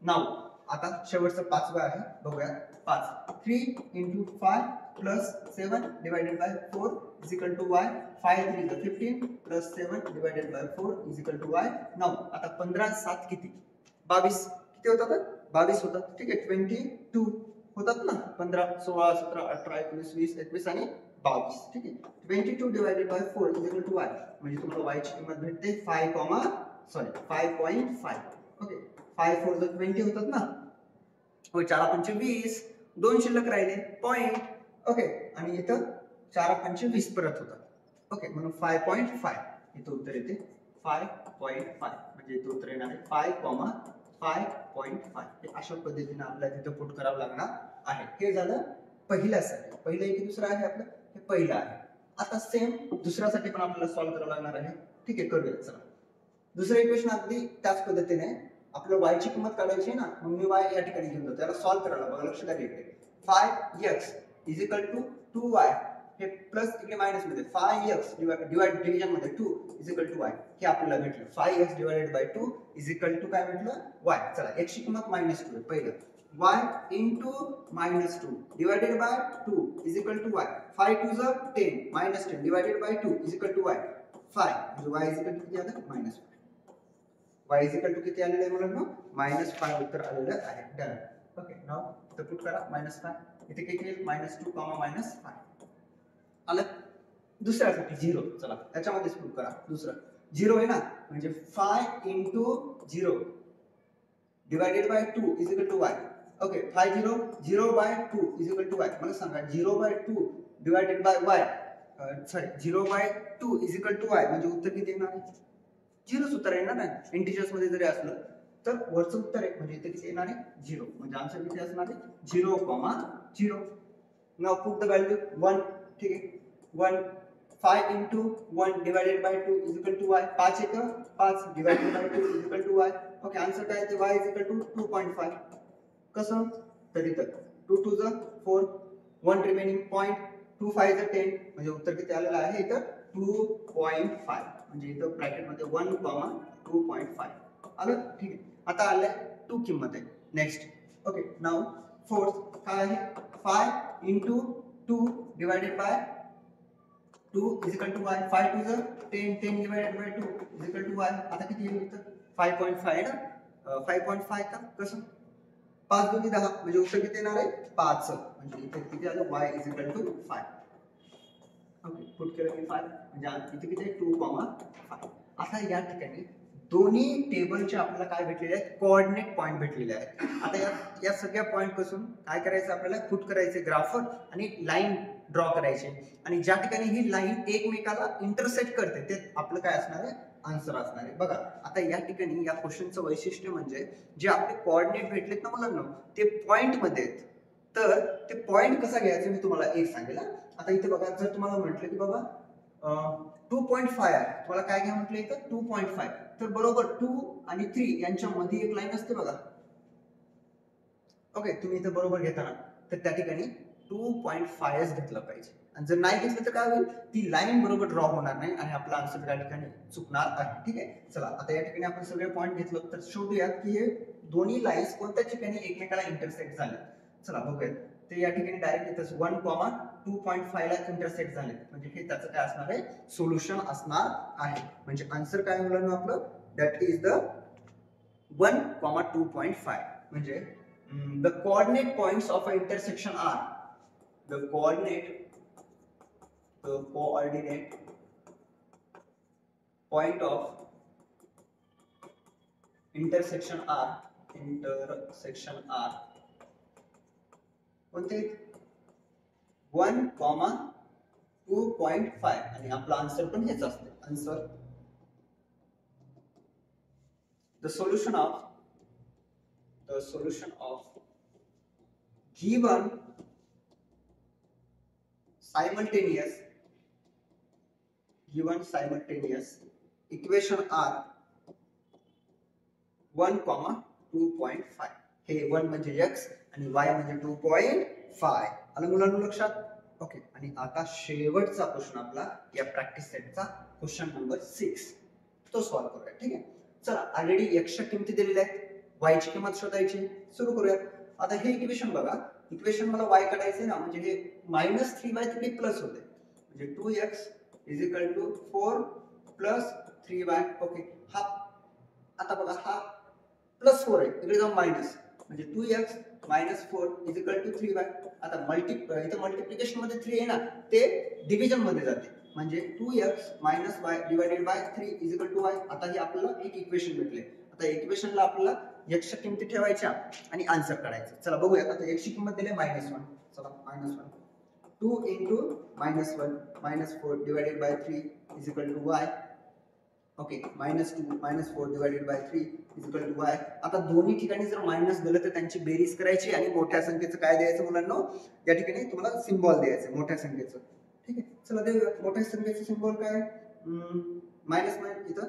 नाउ आता शेवटचं पाचवं आहे बघूया 5 3 into 5 plus 7 divided by 4 is equal to y. 5 3 is 15 plus 7 divided by 4 is equal to y. Now आता 15 7 किती 22 किती होतात 22 होतात ठीक आहे 22 होतात ना 15 16 17 18 19 20 21 आणि 22 ठीक आहे 22 divided by 4 is equal to y. म्हणजे तुम्हाला y ची किंमत भेटते 5.5 ओके 5 4 जर 20 होतात ना हो 4 5 20 दोन शिल्लक राहिले पॉइंट ओके आणि इथं 4 5 20 परत होतात ओके म्हणून 5.5 इथं उत्तर येते 5.5 म्हणजे इथं उत्तर येणार आहे 5.5 अशा पद्धतीने आपल्याला तिथं पुट करावं लागणार आहे. हे झालं पहिल्यासाठी पहिलं की दुसरं आहे आपलं हे पहिलं आहे. आता सेम दुसऱ्यासाठी पण आपल्याला सॉल्व्ह करावं लागणार आहे ठीक आहे करूया. चला दुसरं इक्वेशन अगदी त्याच पद्धतीने आपलं y ची किंमत काढायची आहे ना मग मी y या ठिकाणी घेऊन जातो त्याला सॉल्व्ह करायला बघा लक्ष द्या इकडे 5x is equal to 2y हे प्लस इकडे मायनस मध्ये 5x डिवाइड डिव्हिजन मध्ये 2 इज इक्वल टू y हे आपल्याला भेटलं 5x divided by 2 is equal to काय भेटलं y. चला x ची किंमत -2 आहे पहिलं y into -2 divided by 2 is equal to y. 5 2 is 10 minus 10 divided by 2 is equal to y. 5 म्हणजे y is equal to किती आलं -5. y is equal to किती आलेलं आहे मुलांनो -5 उत्तर आलेलं आहे. डन ओके नाउ इथे पुट करा -5 इथे किती येईल -2 -5 आलं. दुसऱ्यासाठी 0 चला त्याच्यामध्येच पुट करा दुसरं 0 आहे ना म्हणजे 5 into 0 divided by 2 is equal to y. Okay 5 0 0 by 2 is equal to y. मला सांगा 0 by 2 divided by y sorry 0 by 2 is equal to y म्हणजे उत्तर किती येणार आहे 0च उत्तर येणार आहे. इंटिजर्स मध्ये जरी असलं तर वरचं उत्तर आहे म्हणजे इथे किती येणार आहे 0 म्हणजे आन्सर किती असणार आहे 0,0. नाउ पुट द व्हॅल्यू 1 ठीक आहे 1 5 into 1 divided by 2 is equal to y. 5 1 5 divided by 2 is equal to y. Okay answer काय येते y is equal to 2.5. कसं तर इथं 2 2 is 4 1 रिमेनिंग पॉइंट 2 5 is 10 म्हणजे उत्तर किती आलेलं आहे इथं 2.5 म्हणजे इथं ब्रॅकेट मध्ये 1,2.5 आलं ठीक आहे. आता आलंय 2 किंमत आहे नेक्स्ट ओके नाउ फोर्थ काय आहे 5 into 2 divided by 2 is equal to y. 5 2 is 10 10 divided by 2 is equal to y. आता किती येईल इथं 5.5 आहे ना 5.5 का कसं 5 2 10 म्हणजे उत्तर किती येणार आहे 5 म्हणजे इथे किती आलं y is equal to 5. Okay put केलं की 5 म्हणजे इथे किती आहे 2,5. आता या ठिकाणी दोन्ही टेबलचे आपल्याला काय भेटलेले आहेत कोऑर्डिनेट पॉइंट भेटलेले आहेत. आता या सगळ्या पॉइंट पासून काय करायचं आपल्याला पुट करायचे ग्राफवर आणि लाईन ड्रॉ करायची आणि ज्या ठिकाणी ही लाईन एकमेकाला इंटरसेक्ट करते ते आपलं काय असणार आहे आन्सर असणार आहे. बघा आता या ठिकाणी या क्वेश्चनचं वैशिष्ट्य म्हणजे जे आपले कोऑर्डिनेट भेटलेत ना मुलांना ते पॉइंट मध्ये आहेत तर ते पॉइंट कसा घ्यायचं मी तुम्हाला एक सांगेल. आता इथे बघा जर तुम्हाला म्हटलं की बाबा 2.5 आहे तुम्हाला काय घ्या म्हटलं इथं 2.5 तर बरोबर 2 आणि 3 यांच्या मध्ये एक लाईन असते बघा ओके तुम्ही इथं बरोबर घेताना तर त्या ठिकाणी 2.5 घेतलं पाहिजे आणि जर नाही घेतलं तर काय होईल, ती लाईन बरोबर ड्रॉ होणार नाही आणि आपला आन्सर त्या ठिकाणी चुकणार आहे. ठीक आहे, चला आता या ठिकाणी आपण सगळे पॉईंट घेतलो तर शोधूयात की हे दोन्ही लाईन्स कोणत्या ठिकाणी एकमेकाला इंटरसेक्ट झाले. चला बघूयात. ते या ठिकाणी डायरेक्ट इथं 1,2.5 ला इंटरसेक्ट झाले, म्हणजे हे त्याचं काय असणार आहे, सोल्युशन असणार आहे. म्हणजे आन्सर काय मुलांना आपलं, दॅट इज द 1,2.5. म्हणजे the coordinate points of an intersection are the coordinate point of intersection are कोणते 1,2.5 आणि आपला आन्सर पण हेच असते. Answer the solution of given simultaneous equation are 1,2.5. हे 1 म्हणजे x आणि y म्हणजे 2.5. आलं मुलांना लक्षात? ओके, आणि आता शेवटचा क्वेश्चन आपला या प्रॅक्टिस सेटचा क्वेश्चन नंबर 6 तो सॉल्व्ह करूया. ठीक आहे, चला ऑलरेडी x च्या किमती दिलेल्या आहेत, y ची किंमत शोधायची. सुरू करूया. आता हे इक्वेशन बघा, इक्वेशन मला y काढायचे ना, म्हणजे हे -3y तिकडे प्लस होते, म्हणजे 2x is equal to 4 plus 3y. Okay, हा आता बघा हा +4 आहे, इकडे जाऊन मायनस, म्हणजे 2x - 4 is equal to 3y. आता इथं मल्टिप्लिकेशन मध्ये 3 आहे ना, ते डिव्हिजन मध्ये जाते, म्हणजे 2x - y divided by 3 is equal to y. आता हे आपल्याला एक इक्वेशन भेटले. आता इक्वेशनला आपल्याला x च्या किमती ठेवायच्या आणि आन्सर काढायचं. चला बघूया. आता x ची किंमत दिली -1. चला -1 2 into -1 -4 divided by 3 is equal to y. Okay, -2 -4 divided by 3 is equal to y. आता दोन्ही ठिकाणी जर मायनस दिलं तर त्यांची बेरीज करायची आणि मोठ्या संख्येचं काय द्यायचं मुलांना, या ठिकाणी तुम्हाला सिम्बॉल द्यायचं मोठ्या संख्येचं. ठीक आहे, चला देऊया. मोठ्या संख्येचं सिम्बॉल काय, मायनस इथं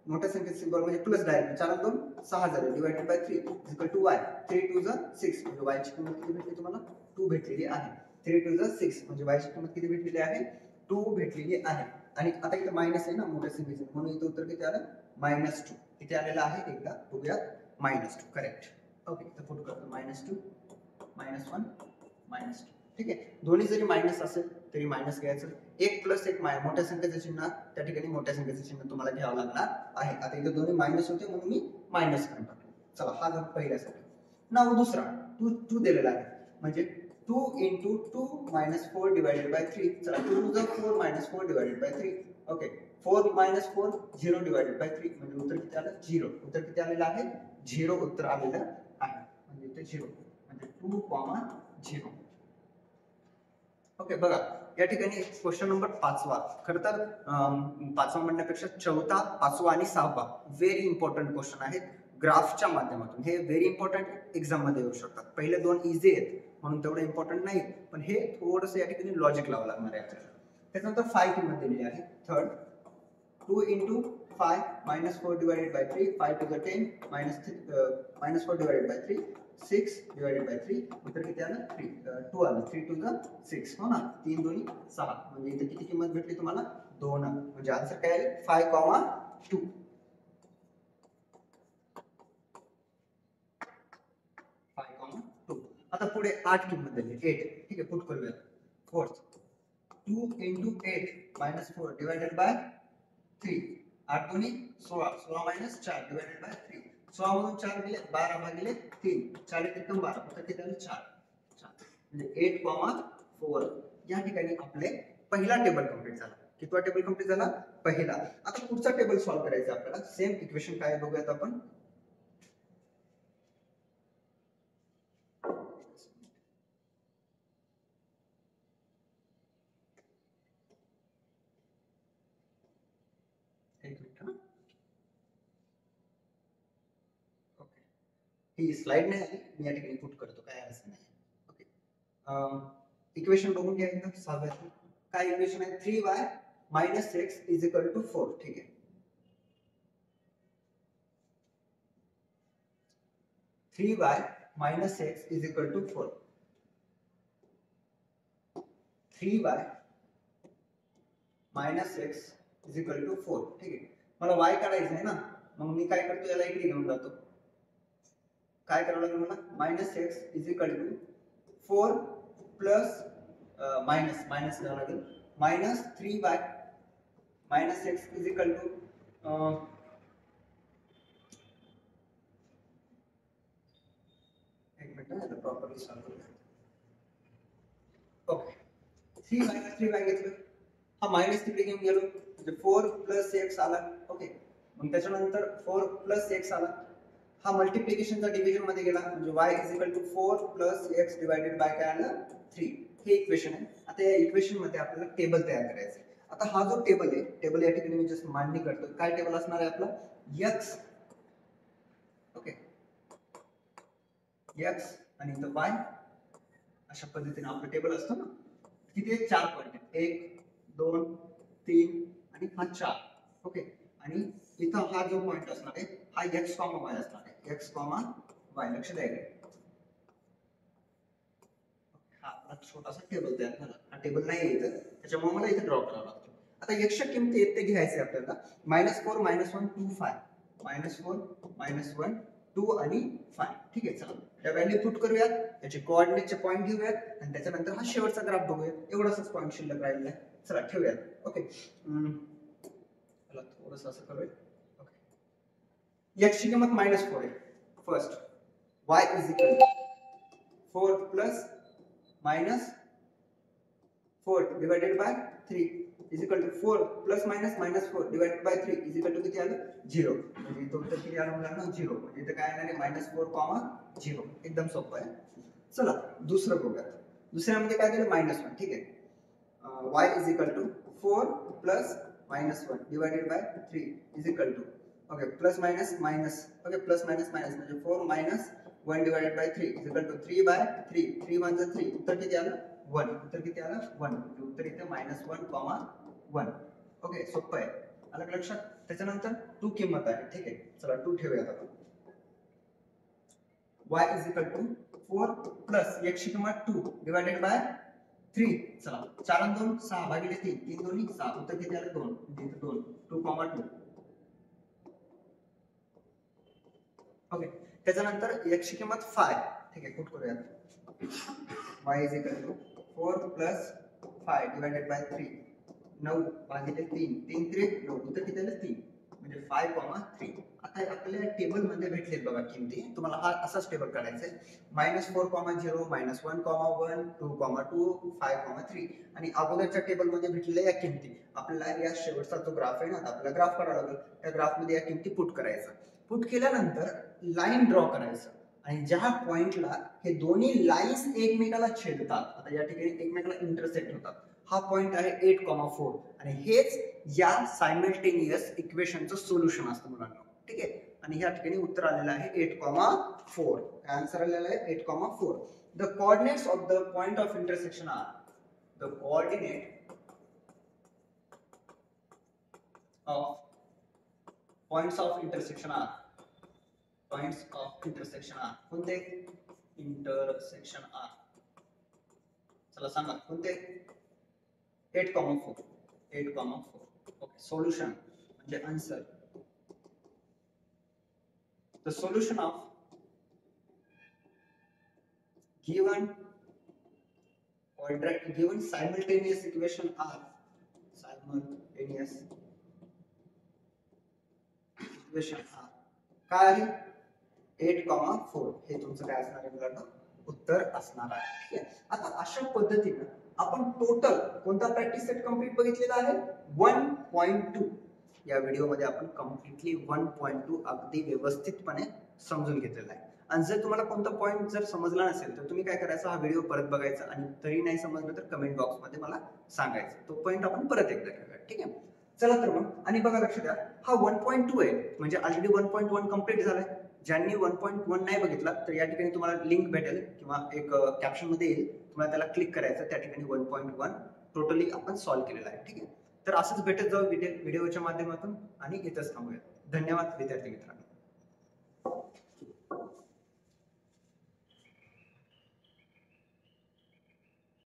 मोठ्या संख्येचं सिम्बॉल म्हणजे प्लस डायरेक्ट 4 2 6 झाले divided by 3 is equal to y. 3 2 6 म्हणजे y ची किंमत किती भेटली तुम्हाला, 2 भेटलेली आहे. 3 2 6 म्हणजे y ची किंमत किती भेटलेली आहे, 2 भेटलेली आहे. आणि आता इथे मायनस आहे ना मोठ्या संख्येचं, म्हणून इथं उत्तर किती आलं, -2. किती आलेलं आहे एकदा बघूयात, -2. करेक्ट. ओके, इथं पुट करतो -2 -1 -2. ठीक आहे, दोन्ही जरी मायनस असेल तरी मायनस घ्यायचं. 1 + 1 मोठ्या संख्येचं चिन्ह, त्या ठिकाणी मोठ्या संख्येचं चिन्ह तुम्हाला घ्यावं लागणार आहे. आता इथे दोन्ही मायनस होते म्हणून मी मायनस करून टाकतो. चला हा झाला पहिल्यासाठी. नाव दुसरा 2 दिलेला आहे, म्हणजे 2 into 2 - 4 divided by 3. चला 2 to the 4 - 4 divided by 3. Okay, 4 - 4 0 divided by 3 म्हणजे उत्तर किती आलं, 0. उत्तर किती आलेलं आहे, 0 उत्तर आलेलं आहे. म्हणजे इथे 0 म्हणजे 2,0. ओके, बघा या ठिकाणी क्वेश्चन नंबर 5वा, खरं तर 5वा म्हणण्यापेक्षा 4था, 5वा आणि 6वा व्हेरी इम्पॉर्टंट क्वेश्चन आहेत ग्राफच्या माध्यमातून. हे व्हेरी इम्पॉर्टंट एक्झाम मध्ये येऊ शकतात. पहिले 2 इझी आहेत म्हणून तेवढं इम्पॉर्टंट नाही, पण हे थोडंसं या ठिकाणी लॉजिक लावावं लागणार आहे आपल्याला. त्याच्यानंतर 5 किंमत दिलेली आहे. Third 2 into 5 - 4 divided by 3 5 to the 10 -4 divided by 3 6 divided by 3. उत्तर किती आलं, 2 आलं. 3 to the 6 हो ना, 3 2 6 म्हणजे इथे किती किंमत भेटली तुम्हाला, 2. म्हणजे आन्सर काय आहे, 5,2. 5,2. आता पुढे 8 किंमत दिली 8. ठीक आहे, पुट करूया. Fourth 2 into 8 - 4 divided by 3. 8 2 16 16 - 4 divided by 3. 16 मधून 4 गेले, 12 भागिले 3 4 1 12. उत्तर किती आलं, 4. म्हणजे 8,4. या ठिकाणी आपले पहिला टेबल कंप्लीट झाला. कितवा टेबल कंप्लीट झाला, पहिला. आता पुढचा टेबल सॉल्व्ह करायचा आपल्याला. सेम इक्वेशन काय बघूयात आपण. ही स्लाइड नाही आली, मी या ठिकाणी पुट करतो, काय असं नाही. ओके, इक्वेशन बघून घ्या एकदा. 6व्या काय इक्वेशन आहे, 3y - x is equal to 4. ठीक आहे, 3y - x is equal to 4. 3y minus x is equal to 4. ठीक आहे, मला y काढायचं आहे ना, मग मी काय करतो, याला इकडे घेऊन जातो. काय करावं लागेल मला, minus x is equal to 4 plus minus घ्यावं लागेल, minus 3 by minus x is equal to एक मिनिट याला प्रॉपरली सॉल्व करूया. ओके, 3 मायनस 3 बाय घेतलं, हा मायनस तिकडे घेऊन गेलो म्हणजे 4 प्लस एक्स आला. ओके, मग त्याच्यानंतर 4 प्लस एक्स आला, हा मल्टिप्लिकेशनचा डिव्हिजन मध्ये गेला म्हणजे y is equal to 4 plus x divided by काय आलं 3. हे इक्वेशन आहे. आता या इक्वेशन मध्ये आपल्याला टेबल तयार करायचं आहे. आता हा जो टेबल आहे, टेबल या ठिकाणी मी जस्ट मांडणी करतो. काय टेबल असणार आहे आपला, x, ओके, x आणि इथं y, अशा पद्धतीने आपलं टेबल असतं ना. किती आहे, 4 पॉइंट आहे, 1 2 3 आणि हा 4. ओके, आणि इथं हा जो पॉइंट असणार आहे हा x, y असणार आहे, x, y. लक्ष द्यायचं, हा आपला छोटासा टेबल तयार झाला. हा टेबल नाही इथं, त्याच्यामुळे मला इथे ड्रॉ करावा लागतो. आता x च्या किमती आहेत ते घ्यायचे आपल्याला, -4 -1 2 5, -4 -1 2 आणि 5. ठीक आहे, चला त्या व्हॅल्यू पुट करूयात, त्याचे कोऑर्डिनेटचे पॉइंट घेऊयात आणि त्याच्यानंतर हा शेवटचा ग्राफ बघूयात. एवढाच पॉइंट शिल्लक राहिलेला आहे. चला ठेवूयात. ओके, चला थोडंसं असं करूया. ओके, x ची किंमत -4 आहे first, y is equal to 4 plus minus 4 divided by 3 is equal to 4 plus minus -4 divided by 3 is equal to किती आलं, 0. म्हणजे इथं उत्तर किती आलं मुलांना, 0. म्हणजे इथं काय येणार आहे, -4, 0. एकदम सोपं आहे. चला दुसरं बघूया. दुसऱ्यामध्ये काय दिलं, -1. ठीक आहे, y is equal to 4 plus -1 divided by 3 is equal to, okay, plus minus minus, okay, plus minus minus म्हणजे 4 minus 1 divided by 3 is equal to 3 by 3. 3 1 जा 3, उत्तर किती आलं, 1. उत्तर किती आलं, 1. म्हणजे उत्तर इथे -1, 1. ओके, सोपं आहे, आलं का लक्षात. त्याच्यानंतर 2 किंमत आहे. ठीक आहे, चला 2 ठेवूयात आपण. y is equal to 4 plus x ची किंमत 2 डिवाइडेड बाय 3. चला 4 आणि 2 6 भागिले 3, 3 दोन्ही 6, उत्तर किती आलं, 2. म्हणजे इथे 2, 2,2. ओके, त्याच्यानंतर x ची किंमत 5. ठीक आहे, पुट करूयात. y is equal to 4 plus 5 divided by 3, 9 भागिले 3, 3 3 9, उत्तर किती आलं, 3. म्हणजे 5,3. आता आपल्याला टेबल मध्ये भेटलेत बघा किमती. तुम्हाला हा असाच टेबल काढायचा आहे, -4, 0 -1, 1, 2, 5, 3. आणि अगोदरच्या टेबल मध्ये भेटलेल्या या किमती आपल्याला या शेवटचा जो ग्राफ आहे ना, आपल्याला ग्राफ काढावा लागेल. त्या ग्राफ मध्ये या किमती पुट करायचा. पुट केल्यानंतर लाईन ड्रॉ करायचं आणि ज्या पॉइंटला हे दोन्ही लाईन्स एकमेकाला छेदतात, आता या ठिकाणी एकमेकाला इंटरसेक्ट होतात, हा पॉइंट आहे 8,4. आणि हेच या सायमल्टेनियस इक्वेशनचं सोल्युशन असतं मुलांना. ठीक आहे, आणि या ठिकाणी उत्तर आलेलं आहे 8,4. आन्सर आलेला आहे 8,4. The coordinates of the point of intersection are, the coordinate of points of intersection are, points of intersection are कोणते, इंटरसेक्शन आर. चला सांगा कोणते, 8,4. 8,4. ओके, सोल्युशन म्हणजे answer. The solution of given simultaneous equation are, simultaneous equation are काय आहे, 8,4. हे तुमचं काय असणार आहे मुलांना, उत्तर असणार आहे. ठीक आहे, आता अशा पद्धतीने आपण टोटल कोणता प्रॅक्टिस सेट कंप्लीट बघितलेला आहे, 1.2. या व्हिडिओ मध्ये आपण कम्प्लिटली 1.2 अगदी व्यवस्थितपणे समजून घेतलेला आहे. आणि जर तुम्हाला कोणता पॉइंट जर समजला नसेल तर तुम्ही काय करायचं, हा व्हिडिओ परत बघायचा आणि तरी नाही समजलं तर कमेंट बॉक्स मध्ये मला सांगायचं. तो पॉइंट आपण परत एकदा करूया. ठीक आहे, चला तर मग. आणि बघा लक्ष द्या, हा 1.2 आहे म्हणजे ऑलरेडी 1.1 कंप्लीट झालाय. ज्यांनी 1.1 नाही बघितला तर या ठिकाणी तुम्हाला लिंक भेटेल किंवा एक कॅप्शन मध्ये येईल, तुम्हाला त्याला क्लिक करायचं. त्या ठिकाणी 1.1 टोटली आपण सॉल्व्ह केलेला आहे. ठीक आहे, तर असंच भेटत जाऊ व्हिडिओच्या माध्यमातून आणि इथंच थांबूया. धन्यवाद विद्यार्थी मित्रांनो.